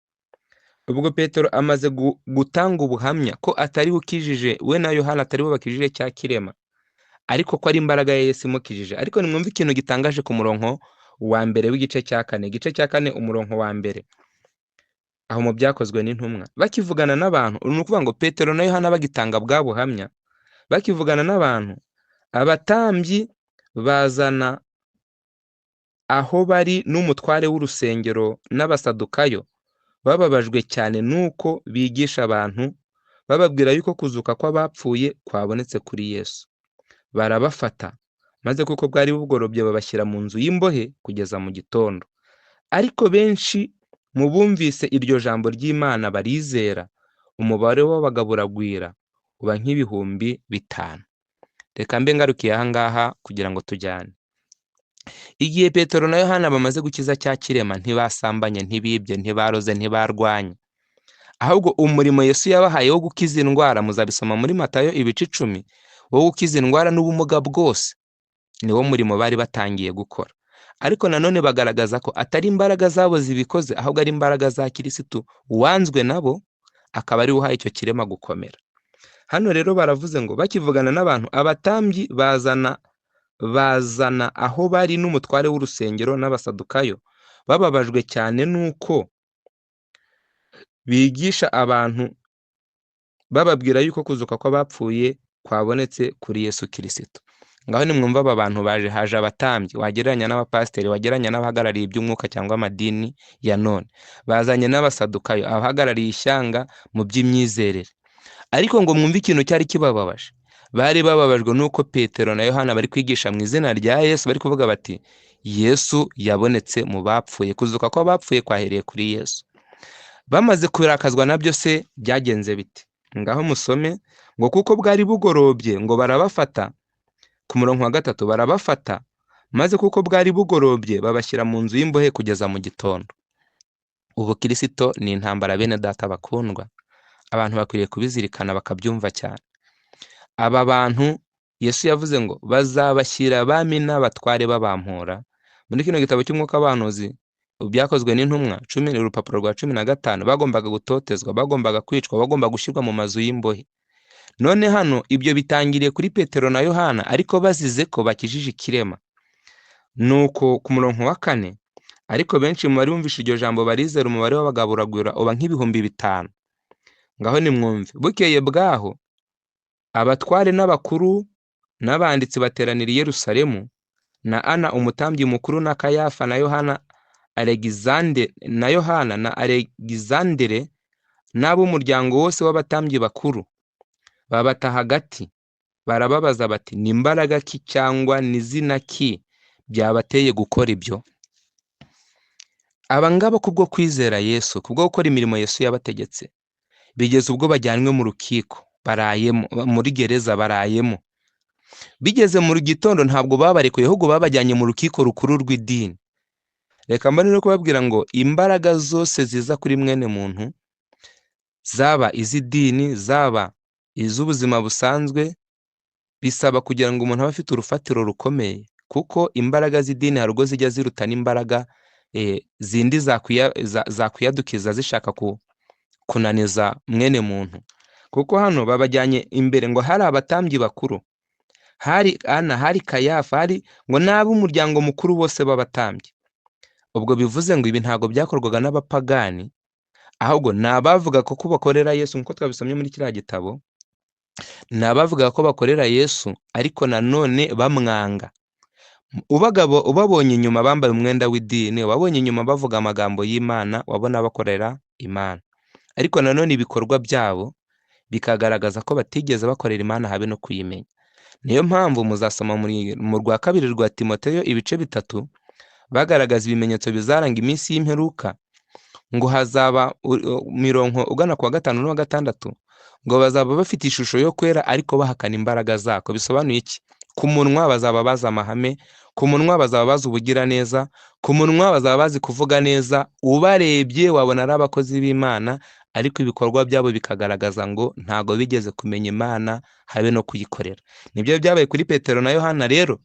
Ubwo Petero amaze gutanga ubuhamya ko atari ukijije, we na Yohana atari bo bakijije cya kirema, ariko ko ari imbaraga ya Yesu imukijije. Ariko nimwumve ikintu gitangaje ku murongo wa mbere w'igice cya 4. Igice cya 4 umurongo wa mbere. aho mu byakozwe n'intumwa bakivugana n'abantu, ni ukuvuga ngo Petero na Yohana bagitanga bwa buhamya, bakivugana n'abantu, abatambyi bazana aho bari n'umutware w'urusengero n'abasadukayo bababajwe cyane nuko bigisha abantu bababwira yuko kuzuka kw'abapfuye kwabonetse kuri Yesu. Barabafata maze kuko bwari bugorobye babashyira mu nzu y'imbohe kugeza mu gitondo. Ariko benshi mu bumvise iryo jambo ry'Imana barizera, umubare w'abagabo uragwira uba nk'ibihumbi 5. Reka mbe ngarukiye aha ngaha kugira ngo tujyane. Igihe Petero na Yohana bamaze gukiza cya kirema, ntibasambanye, ntibibye, ntibaroze, ntibarwanye, ahubwo umurimo Yesu yabahaye wo gukiza indwara, muzabisoma muri Matayo ibice 10, wo gukiza indwara n'ubumuga bwose, niwo murimo bari batangiye gukora. Ariko nanone bagaragaza ko atari imbaraga zabo zibikoze, ahubwo ari imbaraga za Kirisitu wanzwe nabo, akaba ari uhaye icyo kirema gukomera. Hano rero baravuze ngo bakivugana n'abantu, abatambyi bazana aho bari n'umutware w'urusengero n'abasadukayo bababajwe cyane nuko bigisha abantu bababwira yuko kuzuka kw'abapfuye kwabonetse kuri Yesu Kirisitu. Ngaho nimwumva aba bantu haje abatambyi, wagereranya n'abapasiteri, wagereranya n'abahagarariye iby'umwuka cyangwa amadini ya none, bazanye n'abasadukayo, abahagarariye ishyanga mu by'imyizerere. Ariko ngo mwumve ikintu cyari kibababaje, bari bababajwe nuko Petero na Yohana bari kwigisha mu izina rya Yesu, bari kuvuga bati Yesu yabonetse mu bapfuye, kuzuka kw'abapfuye kwahereye kuri Yesu. Bamaze kurakazwa nabyo se byagenze bite? Ngaho musome ngo kuko bwari bugorobye, ngo barabafata, ku murongo wa 3, barabafata maze kuko bwari bugorobye babashyira mu nzu y'imbohe kugeza mu gitondo. Ubu Kristo ni intambara, bene data bakundwa, abantu bakwiriye kubizirikana bakabyumva cyane. Aba bantu Yesu yavuze ngo bazabashyira abami n'abatware babampora. Muri kino gitabo cy'umwuka w'abahanuzi, byakozwe n'intumwa 10, urupapuro rwa 15, bagombaga gutotezwa, bagombaga kwicwa, bagomba gushyirwa mu mazu y'imbohe. None hano ibyo bitangiriye kuri Petero na Yohana, ariko bazize ko bakijije ikirema. Nuko ku murongo wa 4, ariko benshi mu bari bumvishe iryo jambo barizera, umubare w'abagabo uragwira uba nk'ibihumbi 5. Ngaho nimwumve, bukeye bwaho abatware n'abakuru n'abanditsi bateranira i Yerusalemu, na Ana umutambyi mukuru, na Kayafa, na Yohana na Alegizandere n'ab'umuryango wose w'abatambyi bakuru, babata hagati barababaza bati ni imbaraga ki cyangwa ni zina ki byabateye gukora ibyo? Aba ngaba kubwo kwizera Yesu, kubwo gukora imirimo Yesu yabategetse, bigeze ubwo bajyanwe mu rukiko, barayemo muri gereza, barayemo. Bigeze mu gitondo ntabwo babarekuye, ahubwo babajyanye mu rukiko rukuru rw'idini. Reka mbone no kubabwira ngo imbaraga zose ziza kuri mwene muntu, zaba iz'idini, zaba iz'ubuzima busanzwe, bisaba kugira ngo umuntu abe afite urufatiro rukomeye, kuko imbaraga z'idini hari ubwo zijya zirutana imbaraga zindi zakwiyadukiza zishaka kunaniza mwene muntu. Kuko hano babajyanye imbere ngo hari abatambyi bakuru, hari Ana, hari Kayafa, hari ngo n'ab'umuryango mukuru bose b'abatambyi. Ubwo bivuze ngo ibi ntago byakorwaga n'abapagani, ahubwo nabavuga ko bakorera Yesu, nkuko twabisomye muri kiriya gitabo, nabavuga ko bakorera Yesu ariko nanone bamwanga. Ubabonye inyuma bambaye umwenda w'idini, ubabonye inyuma bavuga amagambo y'Imana, wabona bakorera Imana, ariko nanone ibikorwa byabo bikagaragaza ko batigeze bakorera Imana habe no kuyimenya. Niyo mpamvu muzasoma mu rwa 2 rwa Timoteyo ibice 3, bagaragaza ibimenyetso bizaranga iminsi y'imperuka, ngo hazaba mironko ugana kwa 5 no 6, ngo bazaba bafite ishusho yo kwera ariko bahakana imbaraga zako. Bisobanuye iki? Ku munwa bazaba bazi amahame, ku munwa bazaba bazi ubugira neza, ku munwa bazaba bazi kuvuga neza, ubarebye wabona ari abakozi b'Imana, ariko ibikorwa byabo bikagaragaza ngo ntago bigeze kumenya Imana habe no kuyikorera. Nibyo byabaye kuri Petero na Yohana. Rero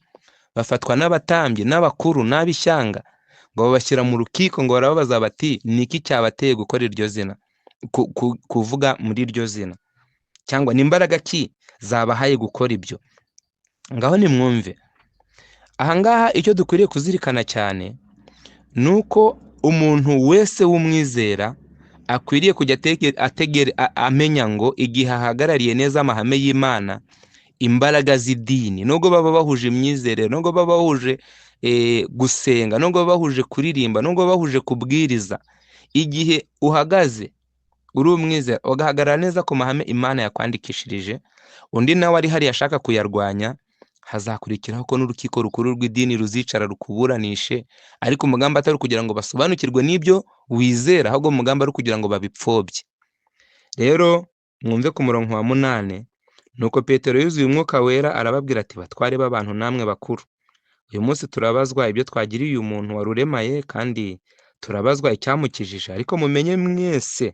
bafatwa n'abatambyi n'abakuru n'abishyanga, ngo babashyira mu rukiko, ngo barababaza bati niki cyabateye gukora iryo zina, kuvuga muri iryo zina, cyangwa n'imbaraga ki zabahaye gukora ibyo? Ngaho nimwumve, ahangaha icyo dukwiriye kuzirikana cyane nuko umuntu wese w'umwizera akwiriye kujya amenya ngo igihe ahagarariye neza amahame y'Imana, imbaraga z'idini, nubwo baba bahuje imyizerere, nubwo baba bahuje gusenga, nubwo baba bahuje kuririmba, nubwo baba bahuje kubwiriza, igihe uhagaze uri umwizera ugahagarara neza ku mahame Imana yakwandikishirije, undi nawe ari hariya ashaka kuyarwanya, hazakurikiraho ko n'urukiko rukuru rw'idini ruzicara rukuburanishe, ariko umugambi atari kugira ngo basobanukirwe n'ibyo wizera, ahubwo umugambi ari kugira ngo babipfobye. Rero mwumve ku murongo wa 8, nuko Petero yuzuye umwuka wera arababwira ati, batware b'abantu namwe bakuru, uyu munsi turabazwa ibyo twagiriye uyu muntu waruremaye, kandi turabazwa icyamukijije, ariko mumenye mwese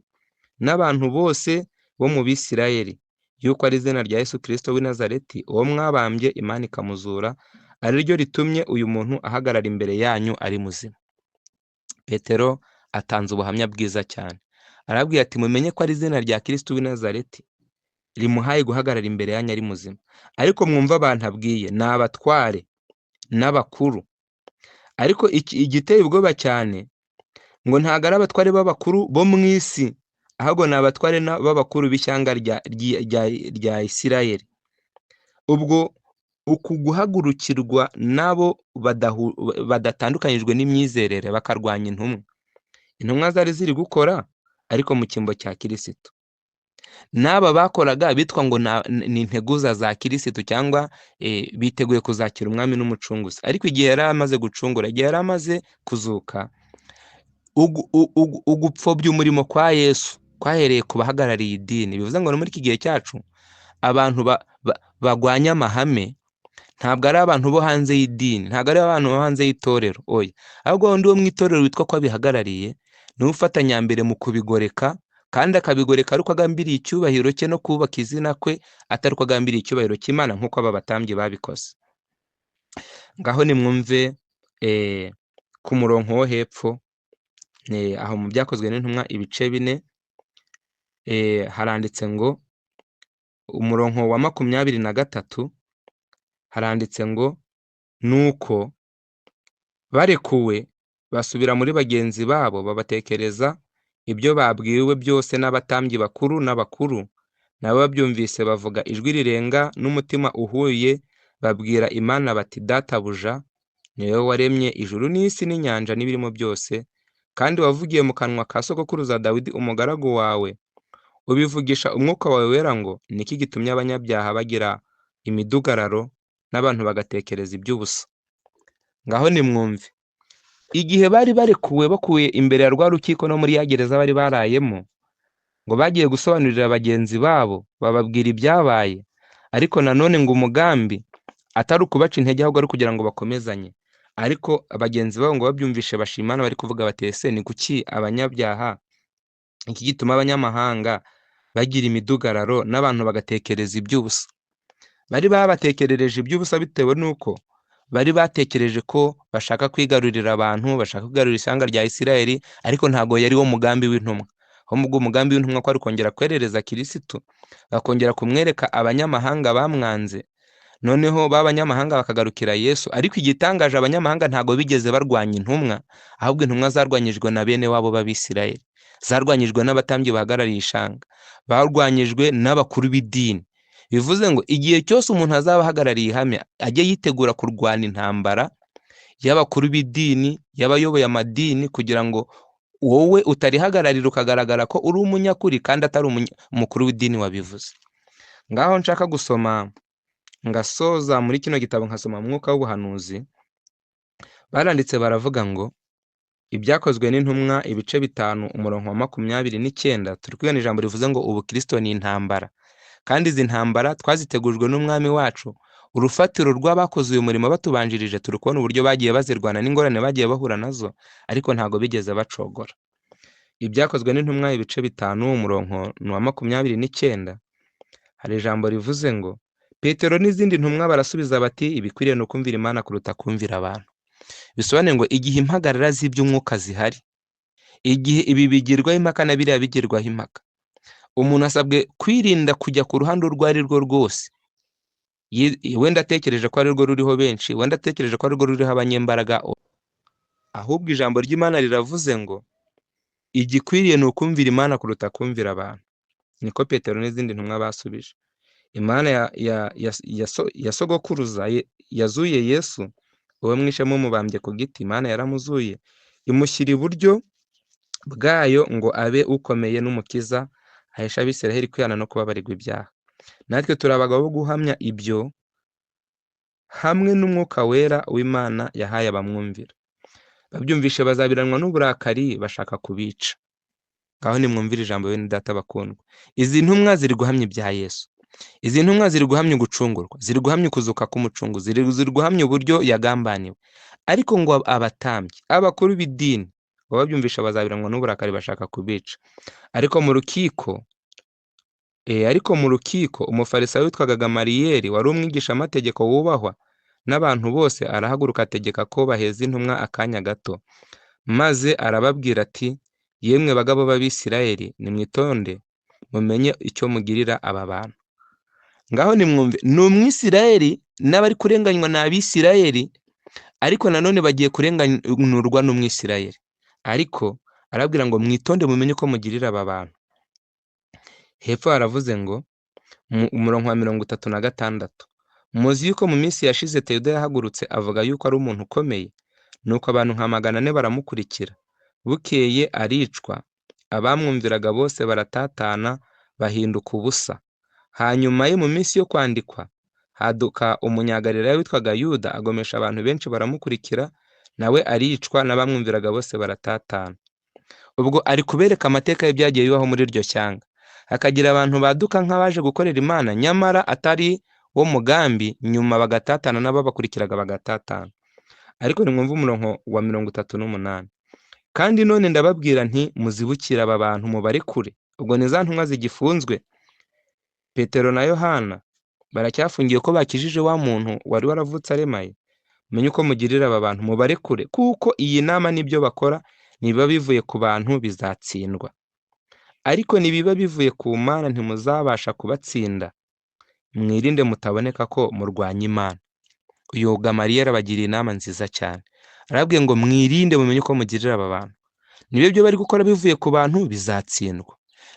n'abantu bose bo mu Bisirayeli yuko ari izina rya Yesu Kristo w'i Nazareti, uwo mwabambye Imana ikamuzura, ari ryo ritumye uyu muntu ahagarara imbere yanyu ari muzima. Petero atanze ubuhamya bwiza cyane, arabwira ati, mumenye ko ari izina rya Kristo w'i Nazareti rimuhaye guhagarara imbere yanyu ari muzima. Ariko mwumva abantu abwiye ni abatware n'abakuru, ariko igiteye ubwoba cyane ngo ntabwo ari abatware b'abakuru bo mu isi, ahubwo ni abatware b'abakuru b'ishyanga rya Isirayeli. Ubwo uku guhagurukirwa nabo badatandukanyijwe n'imyizerere bakarwanya intumwa zari ziri gukora, ariko mu cyimbo cya Kristo. N'aba bakoraga bitwa ngo ni integuza za Kristo, cyangwa biteguye kuzakira umwami n'umucunguzi, ariko igihe yari amaze gucungura, igihe yari amaze kuzuka, ugupfobya umurimo kwa Yesu kwahereye ku bahagarariye idini. Bivuze ngo no muri iki gihe cyacu abantu bagwanya amahame ntabwo ari abantu bo hanze y'idini, ntabwo ari abantu bo hanze y'itorero, oya, ahubwo undi wo mu itorero witwa ko abihagarariye niwe ufatanya mbere mu kubigoreka, kandi akabigoreka ari uko agambiriye icyubahiro cye no kubaka izina kwe, atari uko agambiriye icyubahiro cy'Imana nk'uko aba batambyi babikoze. Ngaho nimwumve ku murongo wo hepfo, aho mu Byakozwe n'Intumwa ibice 4, haranditse ngo umurongo wa 23 haranditse ngo, nuko barekuwe basubira muri bagenzi babo babatekereza ibyo babwiwe byose n'abatambyi bakuru n'abakuru, nabo babyumvise bavuga ijwi rirenga n'umutima uhuye, babwira Imana bati, databuja ni wowe waremye ijuru n'isi n'inyanja n'ibirimo byose, kandi wavugiye mu kanwa ka sogokuruza Dawidi umugaragu wawe, ubivugisha umwuka wawe wera ngo, niki gitumye abanyabyaha bagira imidugararo n'abantu bagatekereza iby'ubusa. Ngaho nimwumve, igihe bari barekuwe bakuye imbere ya rwa rukiko no muri ya gereza bari barayemo, ngo bagiye gusobanurira bagenzi babo bababwira ibyabaye, ariko nanone ngo umugambi atari ukubaca intege, ahubwo ari kugira ngo bakomezanye. Ariko abagenzi babo ngo babyumvishe bashimana, bari kuvuga bati, ese ni kuki abanyabyaha, iki gituma abanyamahanga bagira imidugararo n'abantu bagatekereza iby'ubusa? Bari babatekerereje iby'ubusa bitewe n'uko bari batekereje ko bashaka kwigarurira abantu, bashaka kwigarurira ishyanga rya Isirayeli, ariko ntago yari wo mugambi w'intumwa. Ahubwo umugambi w'intumwa ko ari kongera kwerereza Kristo, bakongera kumwereka abanyamahanga bamwanze, noneho b'abanyamahanga bakagarukira Yesu. Ariko igitangaje, abanyamahanga ntago bigeze barwanya intumwa, ahubwo intumwa zarwanyijwe na bene wabo b'Abisirayeli, zarwanyijwe n'abatambyi bahagarariye ishanga, barwanyijwe n'abakuru b'idini. Bivuze ngo igihe cyose umuntu azaba ahagarariye ihame, ajye yitegura kurwana intambara y'abakuru b'idini, y'abayoboye amadini, kugira ngo wowe utarihagararira ukagaragara ko uri umunyakuri kandi atari umukuru w'idini wabivuze. Ngaho nshaka gusoma ngasoza muri kino gitabo, nkasoma Mwuka w'ubuhanuzi, baranditse baravuga ngo, Ibyakozwe n'Intumwa ibice 5 umurongo wa 29, turi kwigana ijambo rivuze ngo ubukristo ni intambara, kandi izi ntambara twazitegujwe n'umwami wacu. Urufatiro rw'abakoze uyu murimo batubanjirije, turi kubona uburyo bagiye bazirwana n'ingorane bagiye bahura nazo, ariko ntago bigeze bacogora. Ibyakozwe n'Intumwa ibice 5 umurongo wa 29, hari ijambo rivuze ngo, Petero n'izindi ntumwa barasubiza bati, ibikwiriye no kumvira Imana kuruta kumvira abantu. Bisobanuye ngo igihe impagarara z'iby'umwuka zihari, igihe ibi bigirwaho impaka na biriya bigirwaho impaka, umuntu asabwe kwirinda kujya ku ruhande urwo ari rwo rwose. Wenda atekereje ko ari rwo ruriho benshi, wenda atekereje ko ari rwo ruriho abanyembaraga, ahubwo ijambo ry'Imana riravuze ngo igikwiriye ni ukumvira Imana kuruta kumvira abantu. Niko Petero n'izindi ntumwa basubije. Imana ya sogokuruza yazuye Yesu, uwo mwishe mumubambye ku giti, Imana yaramuzuye imushyira iburyo bwayo ngo abe ukomeye n'umukiza, ahesha Abisiraheli kwihana no kubabarirwa ibyaha. Natwe turi abagabo bo guhamya ibyo hamwe n'umwuka wera w'Imana yahaye abamwumvira. Babyumvishe bazabiranwa n'uburakari bashaka kubica. Ngaho nimwumvire ijambo bene data bakundwa. Izi ntumwa ziri guhamya ibya Yesu. Izi ntumwa ziri guhamya gucungurwa, ziri guhamya kuzuka k'umucunguzi, ziri guhamya uburyo yagambaniwe. Ariko ngo abatambyi, abakuru b'idini, babyumvisha bazabiranwa n'uburakari bashaka kubica. Ariko mu rukiko umufarisayo witwaga Gamaliyeli, wari umwigisha amategeko wubahwa n'abantu bose, arahaguruka ategeka ko baheza intumwa akanya gato, maze arababwira ati, yemwe bagabo b'Abisirayeli, nimwitonde mumenye icyo mugirira aba bantu. Ngaho nimwumve, ni Umwisirayeli n'abari kurenganywa na Abisirayeli, ariko nanone bagiye kurenganurwa n'Umwisirayeli. Ariko arabwira ngo mwitonde mumenye uko mugirira aba bantu. Hepfo haravuze ngo umurongo wa 36, muzi yuko mu minsi yashize Teuda yahagurutse avuga yuko ari umuntu ukomeye, nuko abantu nka 400 baramukurikira. Bukeye aricwa, abamwumviraga bose baratatana bahinduka ubusa. Hanyuma ye mu minsi yo kwandikwa haduka umunyagalilaya witwaga Yuda, agomesha abantu benshi baramukurikira, nawe aricwa, n'abamwumviraga bose baratatana. Ubwo ari kubereka amateka y'ibyagiye bibaho muri iryo shyanga. Hakagira abantu baduka nk'abaje gukorera Imana, nyamara atari wo mugambi, nyuma bagatatana n'ababakurikiraga bagatatana. Ariko nimwumve umurongo wa 38. Kandi none ndababwira nti muzibukira aba bantu mubarekure. Ubwo ni za ntumwa zigifunzwe. Petero na Yohana baracyafungiye ko bakijije wa muntu wari waravutse aremaye. Menye uko mugirira aba bantu mubarekure, kuko iyi nama n'ibyo bakora nibiba bivuye ku bantu bizatsindwa. Ariko nibiba bivuye ku Mana ntimuzabasha kubatsinda. Mwirinde mutaboneka ko murwanya Imana. Uyu Gamaliyeli abagiriye inama nziza cyane. Arabwiye ngo mwirinde mumenye uko mugirira aba bantu. Nibe byo bari gukora bivuye ku bantu bizatsindwa.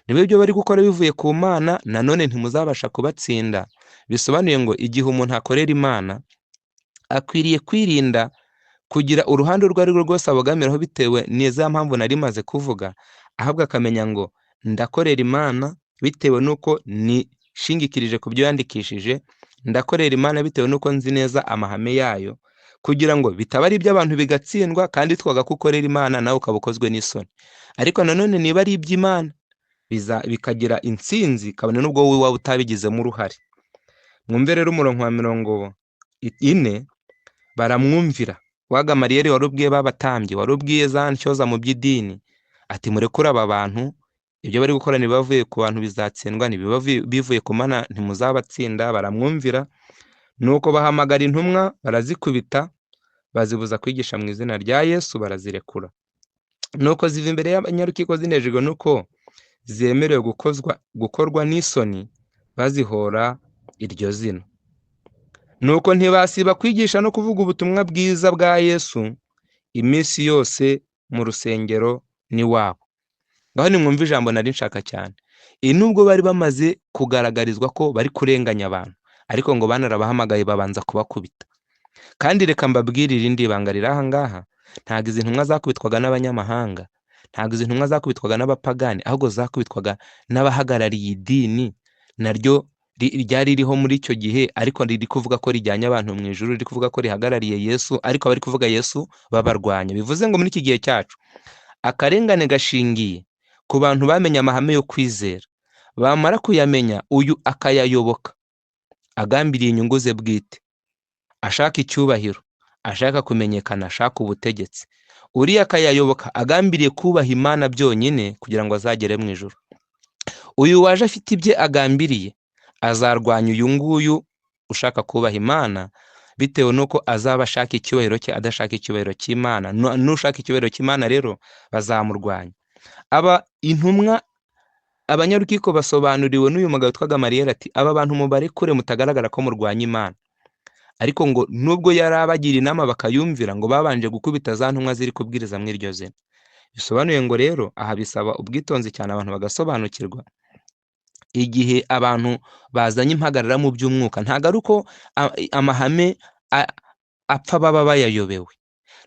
Nibe byo bari gukora bivuye ku Mana, nanone ntimuzabasha kubatsinda. Bisobanuye ngo igihe umuntu akorera Imana akwiriye kwirinda kugira uruhande urwo ari rwo rwose abogamiraho bitewe n'iza mpamvu nari maze kuvuga, ahubwo akamenya ngo ndakorera Imana bitewe nuko nishingikirije ku byo yandikishije, ndakorera Imana bitewe nuko nzi neza amahame yayo, kugira ngo bitaba ari iby'abantu bigatsindwa kandi twagakukorera Imana nawe ukabukozwe n'isoni. Ariko nanone niba ari iby'Imana bikagira intsinzi, kabone nubwo wowe waba utabigizemo uruhare. Mwumve rero umurongo wa 40, baramwumvira. Wa Gamaliyeli wari ubwiye babatambye, wari ubwiye za ntyoza mu by'idini, ati murekure aba bantu, ibyo bari gukora nibavuye ku bantu bizatsindwa, nibiba bivuye ku Mana ntimuzabatsinda. Baramwumvira, nuko bahamagara intumwa barazikubita, bazibuza kwigisha mu izina rya Yesu, barazirekura. Nuko ziva imbere y'abanyarukiko zinejejwe nuko zemerewe gukorwa n'isoni, bazihora iryo zina. Nuko ntibasiba kwigisha no kuvuga ubutumwa bwiza bwa Yesu iminsi yose mu rusengero n'iwabo. Ngaho nimwumve ijambo nari nshaka cyane. Nubwo bari bamaze kugaragarizwa ko bari kurenganya abantu, ariko ngo banarabahamagaye babanza kubakubita. Kandi reka mbabwire irindi banga riri aha ngaha, ntabwo izi ntumwa zakubitwaga n'abanyamahanga, ntabwo izi ntumwa zakubitwaga n'abapagani, ahubwo zakubitwaga n'abahagarariye idini naryo ryari ririho muri icyo gihe, ariko riri kuvuga ko rijyanye abantu mu ijuru, riri kuvuga ko rihagarariye Yesu, ariko bari kuvuga Yesu babarwanya. Bivuze ngo muri iki gihe cyacu akarengane gashingiye ku bantu bamenye amahame yo kwizera, bamara kuyamenya uyu akayayoboka, agambiriye inyungu ze bwite, ashaka icyubahiro, ashaka kumenyekana, ashaka ubutegetsi. Uriya akayayoboka agambiriye kubaha Imana byonyine kugira ngo azagere mu ijuru. Uyu waje afite ibye agambiriye, azarwanya uyu nguyu ushaka kubaha Imana, bitewe nuko azaba ashaka icyubahiro cye adashaka icyubahiro cy'Imana. Nushaka icyubahiro cy'Imana rero bazamurwanya. Aba intumwa, abanyarukiko basobanuriwe n'uyu mugabo witwa Gamaliyeli ati aba bantu mubarekure mutagaragara ko murwanya Imana. Ariko ngo nubwo yari abagira inama bakayumvira, ngo babanje gukubita za ntumwa ziri kubwiriza muri iryo zina. bisobanuye ngo rero aha bisaba ubwitonzi cyane abantu bagasobanukirwa igihe abantu bazanye impagarara mu by'umwuka ntabwo ari uko amahame apfa baba bayayobewe,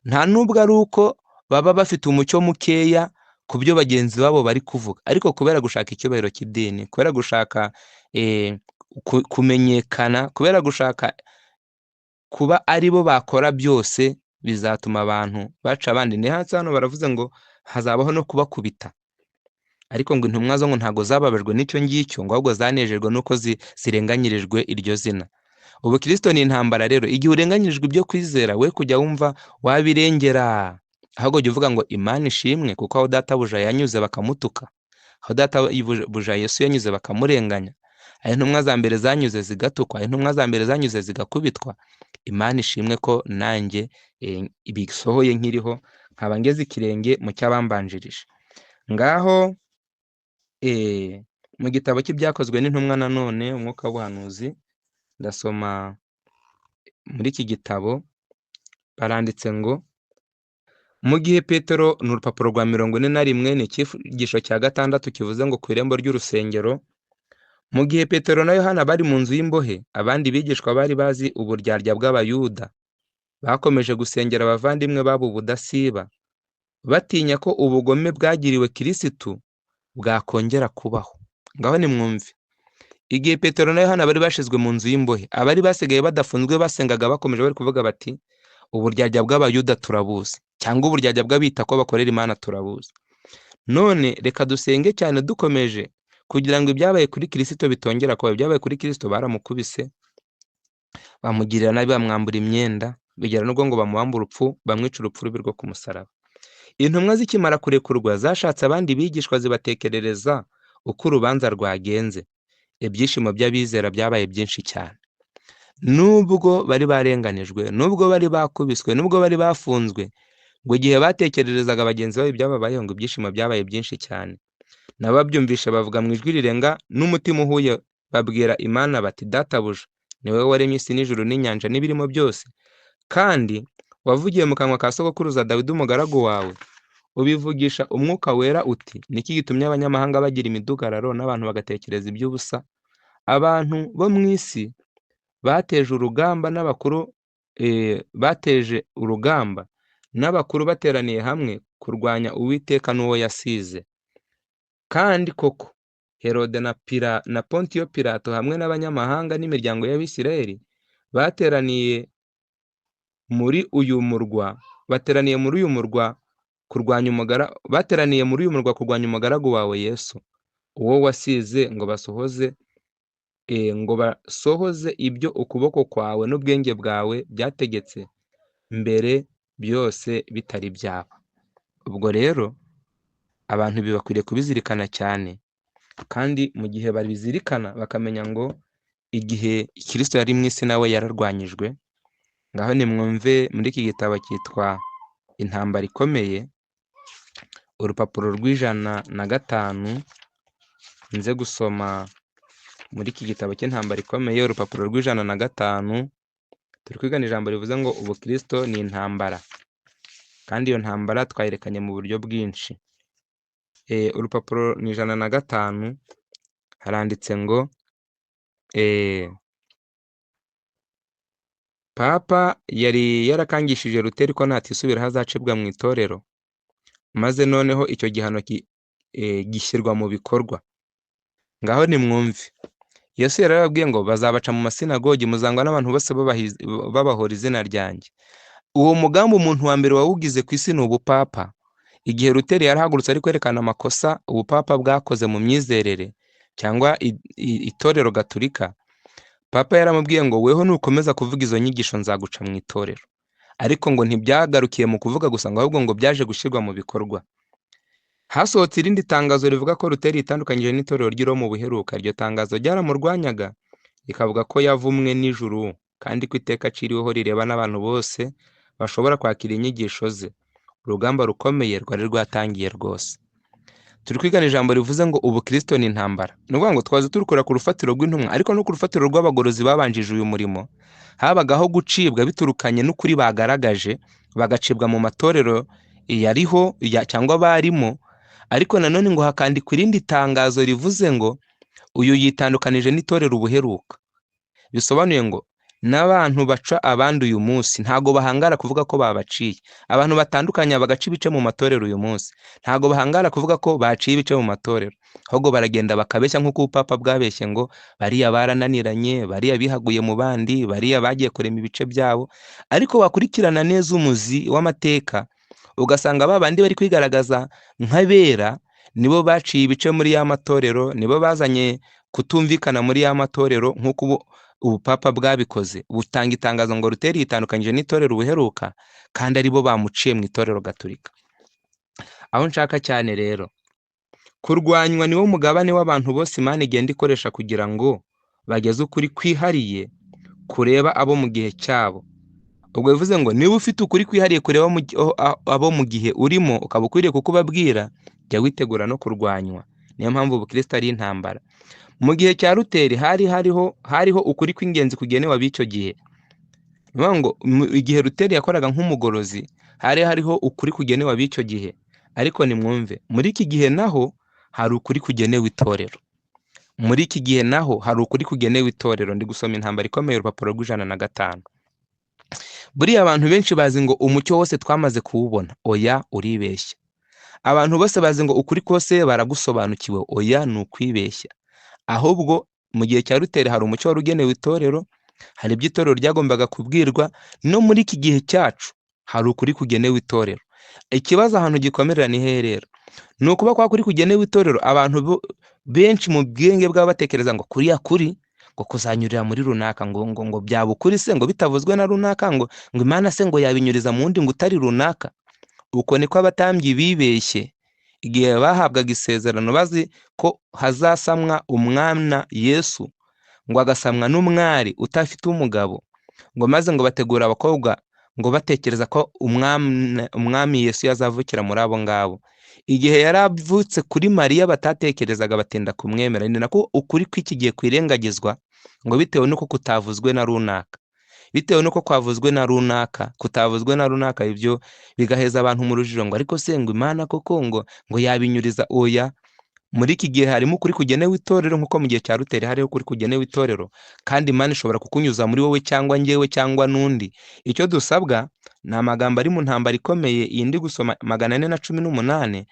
nta nubwo ari uko baba bafite umucyo mukeya ku byo bagenzi babo bari kuvuga, ariko kubera gushaka icyubahiro cy'idini, kubera gushaka kumenyekana, kubera gushaka kuba ari bo bakora byose bizatuma abantu baca abandi. Ni hasi hano baravuze ngo hazabaho no kubakubita, ariko ngo intumwa zo ngo ntabwo zababajwe n'icyo ngicyo, ngo ahubwo zanejejwe nuko zirenganyirijwe iryo zina. Ubukristo ni intambara rero, igihe urenganyirijwe ibyo kwizera we kujya wumva wabirengera, ahubwo jya uvuga ngo Imana ishimwe kuko aho databuja yanyuze bakamutuka, aho databuja Yesu yanyuze bakamurenganya, aho intumwa za mbere zanyuze zigatukwa, aho intumwa za mbere zanyuze zigakubitwa, Imana ishimwe ko nanjye bisohoye nkiriho nkaba ngeze ikirenge mu cy'abambanjirije. Ngaho mu gitabo cy'ibyakozwe n'intumwa nanone umwuka w'ubuhanuzi, ndasoma muri iki gitabo baranditse ngo mu gihe Petero, ni urupapuro rwa 41, ni icyigisho cya 6 kivuze ngo ku irembo ry'urusengero, mu gihe Petero na Yohana bari mu nzu y'imbohe, abandi bigishwa bari bazi uburyarya bw'abayuda bakomeje gusengera abavandimwe babo ubudasiba, batinya ko ubugome bwagiriwe Kirisitu bwakongera kubaho. Ngaho nimwumve, igihe Petero na Yohana bari bashizwe mu nzu y'imbohe, abari basigaye badafunzwe basengaga bakomeje bari kuvuga bati uburyarya bw'abayuda turabuzi, cyangwa uburyarya bw'abita ko bakorera Imana turabuzi, none reka dusenge cyane dukomeje kugira ngo ibyabaye kuri Kristo bitongera kuba. Ibyabaye kuri Kristo baramukubise, bamugirira nabi, bamwambura imyenda, bigera n'ubwo ngo bamubambura urupfu, bamwica urupfu rubi rwo ku musaraba. Intumwa zikimara kurekurwa zashatse abandi bigishwa zibatekerereza uko urubanza rwagenze. Ibyishimo by'abizera byabaye byinshi cyane, nubwo bari barenganijwe, nubwo bari bakubiswe, nubwo bari bafunzwe, ngo igihe batekererezaga bagenzi babo ibyababayeho, ngo ibyishimo byabaye byinshi cyane. Nabo babyumvisha bavuga mu ijwi rirenga n'umutima uhuye, babwira Imana bati databuja, ni wowe waremye isi n'ijuru n'inyanja n'ibirimo byose, kandi wavugiye mu kanwa ka sogokuruza Dawidi umugaragu wawe, ubivugisha umwuka wera uti niki gitumye abanyamahanga bagira imidugararo n'abantu bagatekereza iby'ubusa? Abantu bo mu isi bateje urugamba n'abakuru bateraniye hamwe kurwanya Uwiteka n'uwo yasize. Kandi koko Herode na Pontiyo Pilato hamwe n'abanyamahanga n'imiryango y'Abisirayeli bateraniye muri uyu murwa kurwanya umugaragu wawe Yesu, uwo wasize ngo basohoze ibyo ukuboko kwawe n'ubwenge bwawe byategetse mbere byose bitari byaba. Ubwo rero abantu bibakwiriye kubizirikana cyane, kandi mu gihe babizirikana bakamenya ngo igihe Kristo yari mu isi nawe yararwanyijwe. Ngaho nimwumve muri iki gitabo cyitwa Intambara Ikomeye, urupapuro rw'105, nze gusoma muri iki gitabo cy'Intambara Ikomeye, urupapuro rw'105, turi kwigana ijambo rivuze ngo ubukristo ni intambara, kandi iyo ntambara twayerekanye mu buryo bwinshi. Urupapuro ni 105, haranditse ngo Papa yari yarakangishije Luteri ko natisubira hazacibwa mu itorero, maze noneho icyo gihano gishyirwa mu bikorwa. Ngaho nimwumve, Yesu yarababwiye ngo bazabaca mu masinagogi, muzangwa n'abantu bose babahora izina ryanjye. Uwo mugambi umuntu wa mbere wawugize ku isi ni ubupapa. Igihe Luteri yarahagurutse ari kwerekana amakosa ubupapa bwakoze mu myizerere cyangwa itorero Gatulika, Papa yaramubwiye ngo weho nukomeza kuvuga izo nyigisho nzaguca mu itorero. Ariko ngo ntibyagarukiye mu kuvuga gusa, ngo ahubwo ngo byaje gushyirwa mu bikorwa. Hasohotse irindi tangazo rivuga ko Luteri itandukanyije n'itorero ry'i Roma ubuheruka. Iryo tangazo ryaramurwanyaga rikavuga ko yavumwe n'ijuru, kandi ko iteka aciriweho rireba n'abantu bose bashobora kwakira inyigisho ze. Urugamba rukomeye rwari rwatangiye rwose. Turi kwigana ijambo rivuze ngo ubukristo ni intambara. Ni ukuvuga ngo twaze turukora ku rufatiro rw'intumwa, ariko no ku rufatiro rw'abagorozi babanjije uyu murimo habagaho gucibwa biturukanye n'ukuri bagaragaje, bagacibwa mu matorero yariho cyangwa barimo, ariko nanone ngo hakandikwa irindi tangazo rivuze ngo uyu yitandukanije n'itorero ubuheruka. Bisobanuye ngo n'abantu baca abandi uyu munsi ntago bahangara kuvuga ko babaciye. Abantu batandukanye bagaca ibice mu matorero uyu munsi ntago bahangara kuvuga ko baciye ibice mu matorero, ahubwo baragenda bakabeshya nk'uko ubupapa bwabeshye ngo bariya barananiranye, bariya bihaguye mu bandi, bariya bagiye kurema ibice byabo. Ariko wakurikirana neza umuzi w'amateka ugasanga ba bandi bari kwigaragaza nk'abera nibo baciye ibice muri ya matorero, nibo bazanye kutumvikana muri ya matorero nk'uko ubupapa bwabikoze. Butanga itangazo ngo Luteri yitandukanyije n'itorero ubuheruka kandi aribo bamuciye mu itorero Gatolika. Aho nshaka cyane rero, kurwanywa niwo mugabane w'abantu bose Imana igenda ikoresha kugira ngo bageze ukuri kwihariye kureba abo mu gihe cyabo. Ubwo bivuze ngo niba ufite ukuri kwihariye kureba abo mu gihe urimo ukaba ukwiriye kukubabwira, jya witegura no kurwanywa. Niyo mpamvu ubukristo ari intambara. Mu gihe cya Luteri hariho ukuri kw'ingenzi kugenewe ab'icyo gihe. Niyo ngo igihe Luteri yakoraga nk'umugorozi hariho ukuri kugenewe ab'icyo gihe. Ariko nimwumve, muri iki gihe naho hari ukuri kugenewe itorero. Muri iki gihe naho hari ukuri kugenewe itorero. Ndi gusoma Intambara Ikomeye urupapuro rw'105. Buriya abantu benshi bazi ngo umucyo wose twamaze kuwubona. Oya, uribeshya. Abantu bose bazi ngo ukuri kose baragusobanukiwe. Oya, ni ukwibeshya. Ahubwo mu gihe cya Luteri hari umucyo wari ugenewe itorero, hari ibyo itorero ryagombaga kubwirwa. No muri iki gihe cyacu hari ukuri kugenewe itorero. Ikibazo ahantu gikomerera ni hehe rero? Ni ukuba kwa kuri kugenewe itorero abantu benshi mu bwenge bwabo batekereza ngo kuriya kuri ngo kuzanyurira muri runaka, ngo byaba ukuri se ngo bitavuzwe na runaka, ngo Imana se ngo yabinyuriza mu wundi ngo utari runaka. Uko niko abatambyi bibeshye igihe bahabwaga isezerano bazi ko hazasamwa umwana Yesu, ngo agasamwa n'umwari utafite umugabo, ngo maze ngo bategura abakobwa ngo batekereza ko umwami Yesu yazavukira muri abo ngabo. Igihe yaravutse kuri Mariya batatekerezaga batenda kumwemera. Ni nako ukuri kw'iki gihe kwirengagizwa ngo bitewe nuko kutavuzwe na runaka. Bitewe nuko kwavuzwe na runaka, kutavuzwe na runaka, ibyo bigaheza abantu mu rujijo ngo ariko se ngo Imana koko ngo yabinyuriza. Oya, muri iki gihe harimo ukuri kugenewe itorero nk'uko mu gihe cya Luteri hariho ukuri kugenewe itorero, kandi Imana ishobora kukunyuza muri wowe cyangwa njyewe cyangwa n'undi. Icyo dusabwa ni amagambo ari mu Ntambara Ikomeye iyi ndi gusoma 418,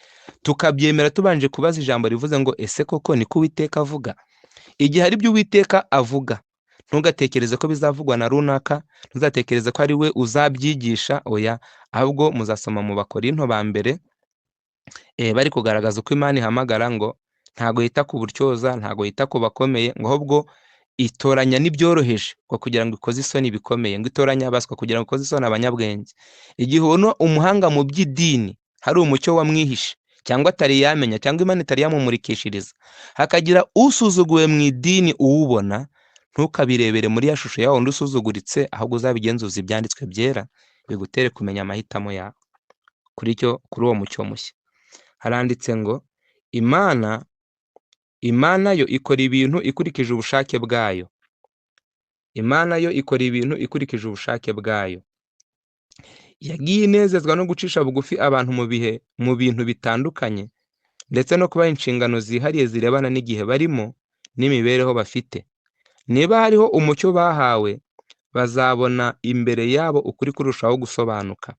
tukabyemera tubanje kubaza ijambo rivuze ngo ese koko niko Uwiteka avuga? Igihe hari ibyo Uwiteka avuga, ntugatekereze ko bizavugwa na runaka, ntuzatekereze ko ari we uzabyigisha. Oya, ahubwo muzasoma mu Bakorinto ba mbere bari kugaragaza uko Imana ihamagara ngo ntago yita ku buryoza, ntago yita ku bakomeye, ngo ahubwo itoranya n'ibyoroheje ngo kugira ngo ikoze isoni bikomeye, ngo itoranya abaswa kugira ngo ikoze isoni abanyabwenge. Igihe ubona umuhanga mu by'idini hari umucyo wamwihishe cyangwa atari yamenya, cyangwa Imana itari yamumurikishiriza, hakagira usuzuguwe mu idini uwubona, ntukabirebere muri ya shusho yawo usuzuguritse, ahubwo uzabigenzuza ibyanditswe byera bigutere kumenya amahitamo yawe. Kuri uwo mucyo mushya haranditse ngo Imana yo ikora ibintu ikurikije ubushake bwayo. Imana yo ikora ibintu ikurikije ubushake bwayo. Yagiye inezezwa no gucisha bugufi abantu mu bintu bitandukanye, ndetse no kubaha inshingano zihariye zirebana n'igihe barimo n'imibereho bafite. Niba hariho umucyo bahawe, bazabona imbere yabo ukuri kurushaho gusobanuka.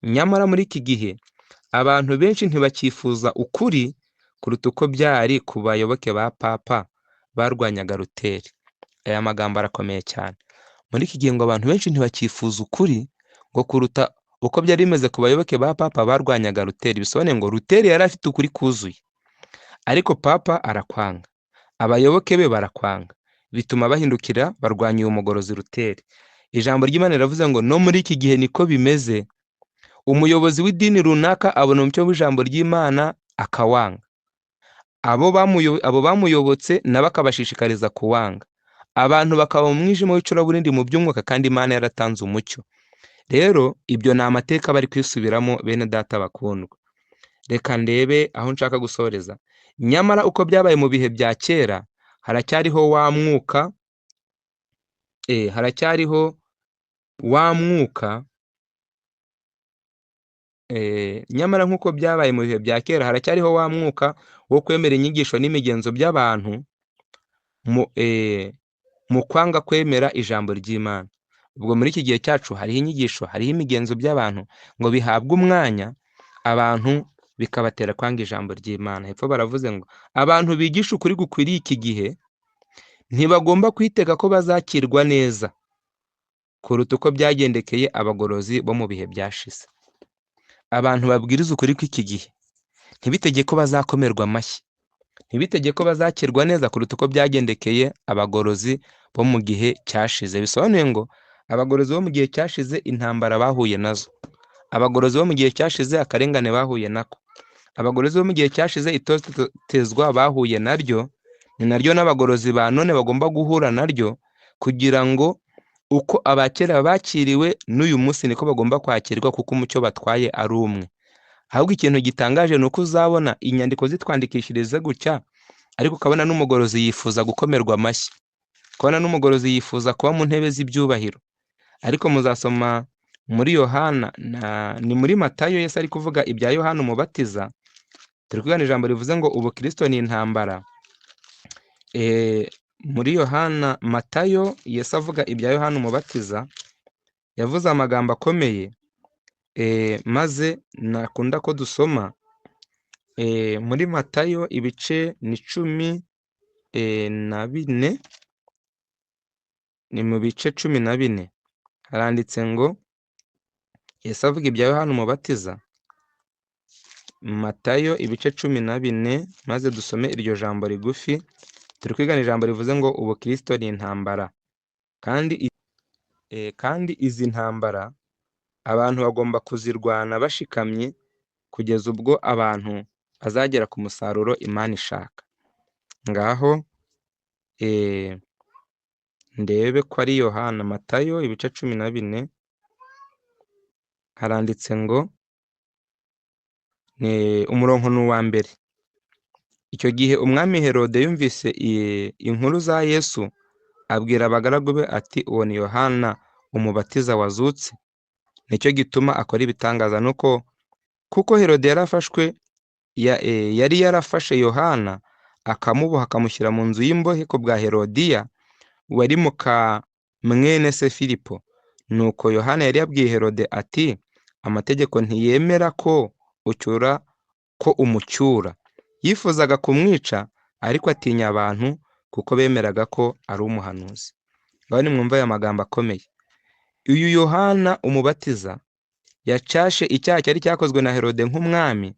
Nyamara muri iki gihe abantu benshi ntibacyifuza ukuri kuruta uko byari ku bayoboke ba Papa barwanyaga Luteri. Aya magambo arakomeye cyane. Muri iki gihe ngo abantu benshi ntibacyifuza ukuri ngo kuruta uko byari bimeze ku bayoboke ba Papa barwanyaga Luteri. Bisobanuye ngo Luteri yari afite ukuri kuzuye, ariko Papa arakwanga, abayoboke be barakwanga, bituma bahindukira barwanya uyu mugorozi Luteri. Ijambo ry'Imana riravuze ngo no muri iki gihe niko bimeze. Umuyobozi w'idini runaka abona umucyo w'ijambo ry'Imana akawanga. Abo bamuyobotse nabo akabashishikariza kuwanga. Abantu bakaba mu mwijima w'icuraburindi mu by'umwuka, kandi Imana yaratanze umucyo. Rero ibyo ni amateka bari kwisubiramo, bene data bakundwa. Reka ndebe aho nshaka gusoreza. Nyamara uko byabaye mu bihe bya kera, haracyariho wa mwuka nyamara nk'uko byabaye mu bihe bya kera haracyariho wa mwuka wo kwemera inyigisho n'imigenzo by'abantu mu kwanga kwemera ijambo ry'Imana. Ubwo muri iki gihe cyacu hariho inyigisho, hariho imigenzo by'abantu ngo bihabwe umwanya abantu bikabatera kwanga ijambo ry'Imana. Hepfo baravuze ngo abantu bigisha ukuri gukwiriye iki gihe ntibagomba kwitega ko bazakirwa neza kuruta uko byagendekeye abagorozi bo mu bihe byashize. Abantu babwiriza ukuri kw'iki gihe ntibitege ko bazakomerwa amashyi, ntibitege ko bazakirwa neza kuruta uko byagendekeye abagorozi bo mu gihe cyashize. Bisobanuye ngo abagorozi bo mu gihe cyashize intambara bahuye nazo, abagorozi bo mu gihe cyashize akarengane bahuye nako, abagorozi bo mu gihe cyashize itotezwa bahuye naryo, ni naryo n'abagorozi ba none bagomba guhura naryo, kugira ngo uko abakera bakiriwe n'uyu munsi niko bagomba kwakirwa, kuko umucyo batwaye ari umwe. Ahubwo ikintu gitangaje ni uko uzabona inyandiko zitwandikishirize gutya, ariko ukabona n'umugorozi yifuza gukomerwa amashyi, ukabona n'umugorozi yifuza kuba mu ntebe z'ibyubahiro. Ariko muzasoma muri Yohana, ni muri Matayo Yesu ari kuvuga ibya Yohana Umubatiza. Turi kwigana ijambo rivuze ngo ubukristo ni intambara. Muri Yohana Matayo Yesu avuga ibya Yohana Umubatiza yavuze amagambo akomeye, maze nakunda ko dusoma muri Matayo ibice ni 14, ni mu bice 14 haranditse ngo Yesu avuga ibya Yohana Umubatiza, Matayo ibice 14, maze dusome iryo jambo rigufi. Turi kwigana ijambo rivuze ngo ubukristo ni intambara, kandi izi ntambara abantu bagomba kuzirwana bashikamye kugeza ubwo abantu bazagera ku musaruro Imana ishaka. Ngaho ndebe ko ari Yohana, Matayo ibice 14 haranditse ngo umurongo ni uwa mbere. Icyo gihe umwami Herode yumvise inkuru za Yesu, abwira abagaragu be ati uwo ni Yohana Umubatiza wazutse, nicyo gituma akora ibitangaza. Nuko kuko Herode yari yarafashe Yohana akamuboha akamushyira mu nzu y'imbohe ku bwa Herodiya wari muka mwene se Filipo. Nuko Yohana yari yabwiye Herode ati amategeko ntiyemera ko umucyura. Yifuzaga kumwica, ariko atinya abantu kuko bemeraga ko ari umuhanuzi. Ngaho nimwumva aya magambo akomeye. Uyu Yohana Umubatiza yacyashe icyaha cyari cyakozwe na Herode nk'umwami.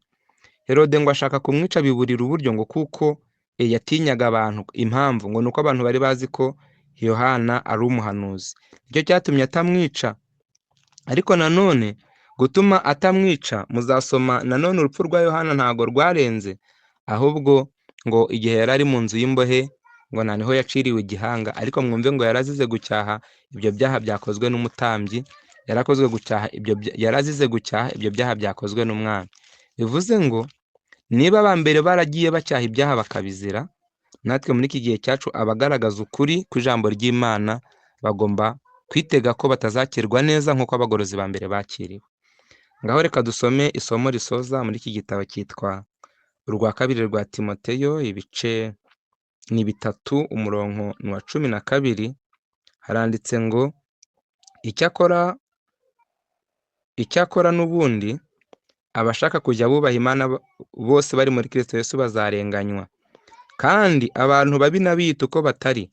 Herode ngo ashaka kumwica biburira uburyo, ngo kuko yatinyaga abantu. Impamvu ngo nuko abantu bari bazi ko Yohana ari umuhanuzi, nicyo cyatumye atamwica. Ariko nanone gutuma atamwica, muzasoma nanone urupfu rwa Yohana ntago rwarenze, ahubwo ngo igihe yari ari mu nzu y'imbohe ngo naniho yaciriwe igihanga. Ariko mwumve ngo yarazize gucyaha ibyo byaha byakozwe n'umutambyi, yarazize gucyaha ibyo byaha byakozwe n'umwami. Bivuze ngo niba abambere baragiye bacyaha ibyaha bakabizira, natwe muri iki gihe cyacu abagaragaza ukuri ku ijambo ry'Imana bagomba kwitega ko batazakirwa neza nk'uko abagorozi ba mbere bakiriwe. Ngaho reka dusome isomo risoza muri iki gitabo cyitwa urwa kabiri rwa Timoteyo, ibice ni 3, umurongo ni wa 12. Haranditse ngo icyakora n'ubundi abashaka kujya bubaha Imana bose bari muri Kristo Yesu bazarenganywa, kandi abantu babi n'abiyita uko batari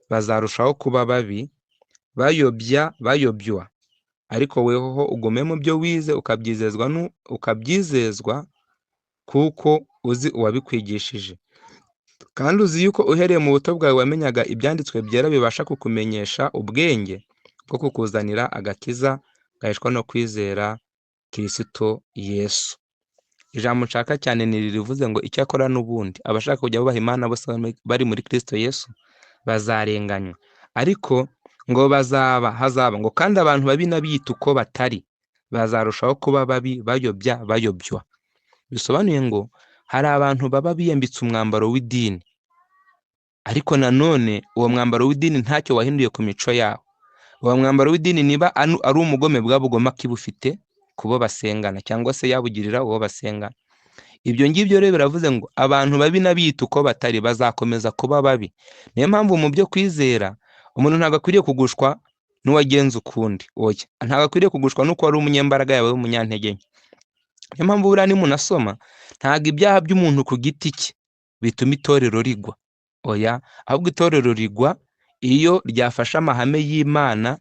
bazarushaho kuba babi, bayobywa. Ariko weho ugume mu byo wize ukabyizezwa kuko uzi uwabikwigishije, kandi uzi yuko uhereye mu buto bwawe wamenyaga ibyanditswe byera bibasha kukumenyesha ubwenge bwo kukuzanira agakiza gaheshwa no kwizera Kristo Yesu. Ijambo nshaka cyane ni rivuze ngo icyakora n'ubundi abashaka kujya bubaha Imana bose bari muri Kristo Yesu bazarenganywa, ariko ngo hazaba ngo kandi abantu babi n'abiyita uko batari bazarushaho kuba babi, bayobywa. Bisobanuye ngo hari abantu baba biyambitse umwambaro w'idini, ariko nanone uwo mwambaro w'idini ntacyo wahinduye ku mico yawo. Uwo mwambaro w'idini niba ari umugome bwabo ugomba kibufite, ku bo basengana cyangwa se yabugirira uwo basengana. Ibyo ngibyo rero biravuze ngo abantu babi n'abiyita uko batari bazakomeza kuba babi. Niyo mpamvu mu byo kwizera umuntu ntabwo akwiriye kugushwa n'uwagenza ukundi, oya, ntabwo akwiriye kugushwa n'uko wari umunyembaraga yawe w'umunyantege nke. Niyo mpamvu buriya nimunasoma ntabwo ibyaha by'umuntu ku giti cye bituma itorero rigwa, oya, ahubwo itorero rigwa iyo ryafashe amahame y'Imana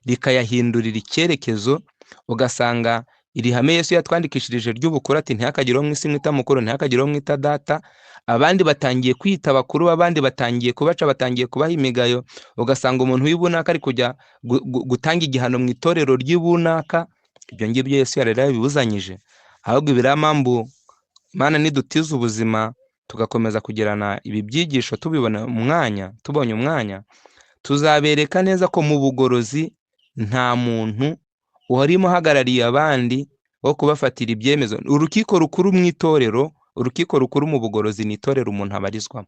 rikayahindurira icyerekezo, ugasanga iri hame Yesu yatwandikishirije ry'ubukuru ati ntihakagire uwo mu isi mwita mukuru, ntihakagire uwo mwita data, abandi batangiye kwita bakuru, abandi batangiye kubaca, batangiye kubaha imigayo, ugasanga umuntu w'ibunaka ari kujya gutanga igihano mu itorero ry'ibunaka. Ibyo ngibyo Yesu yari yarabibuzanyije. Ahubwo ibiramambu Imana nidutiza ubuzima tugakomeza kugirana ibi byigisho tubonye umwanya, tuzabereka neza ko mu bugorozi nta muntu warimo uhagarariye abandi wo kubafatira ibyemezo. Urukiko rukuru mu itorero, urukiko rukuru mu bugorozi ni itorero umuntu abarizwamo.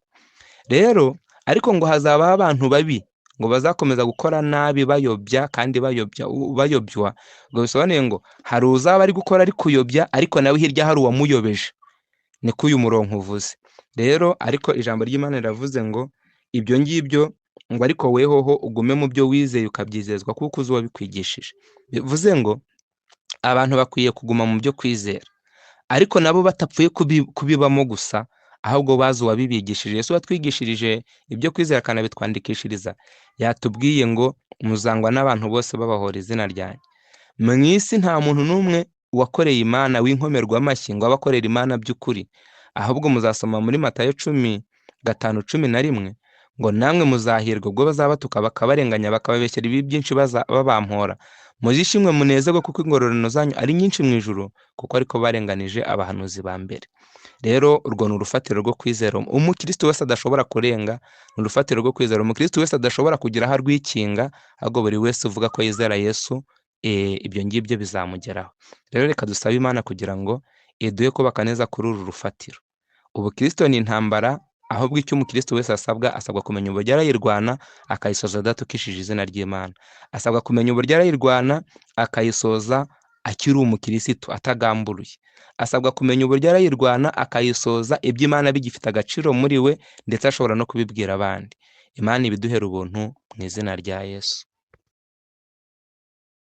Rero ariko ngo hazabaho abantu babi ngo bazakomeza gukora nabi bayobya kandi bayobywa. Ngo bisobanuye ngo hari uzaba ari gukora ari kuyobya, ariko nawe hirya hari uwamuyobeje. Niko uyu murongo uvuze. Rero ariko ijambo ry'Imana riravuze ngo ibyo ngibyo ngo ariko wehoho ugume mu byo wizeye ukabyizezwa kuko uzi uwabikwigishije. Bivuze ngo abantu bakwiye kuguma mu byo kwizera, ariko nabo batapfuye kubibamo gusa, ahubwo bazi uwabibigishije. Yesu watwigishirije ibyo kwizera akanabitwandikishiriza, yatubwiye ngo muzangwa n'abantu bose babahora izina ryanjye. Mu isi nta muntu n'umwe wakoreye Imana w'inkomerwamashyi ngo abakorera Imana by'ukuri, ahubwo muzasoma muri Matayo 5:11 ngo namwe muzahirwa ubwo bazabatuka bakabarenganya bakababeshyera ibi byinshi babampora. Muzishimwe munezerwe kuko ingororano zanyu ari nyinshi mu ijuru, kuko ariko barenganije abahanuzi ba mbere. Rero urwo ni urufatiro rwo kwizera umukristo wese adashobora kurenga, ni urufatiro rwo kwizera umukristo wese adashobora kugira aho arwikinga, ahubwo buri wese uvuga ko yizera Yesu ibyo ngibyo bizamugeraho. Rero reka dusabe Imana kugira ngo iduhe kubaka neza kuri uru rufatiro. Ubukristo ni intambara, ahubwo icyo umukristo wese asabwa kumenya uburyo arayirwana akayisoza adatukishije izina ry'Imana. Asabwa kumenya uburyo arayirwana akayisoza akiri umukristo atagamburuye. Asabwa kumenya uburyo arayirwana akayisoza iby'Imana bigifite agaciro muri we, ndetse ashobora no kubibwira abandi. Imana ibiduhera ubuntu mu izina rya Yesu.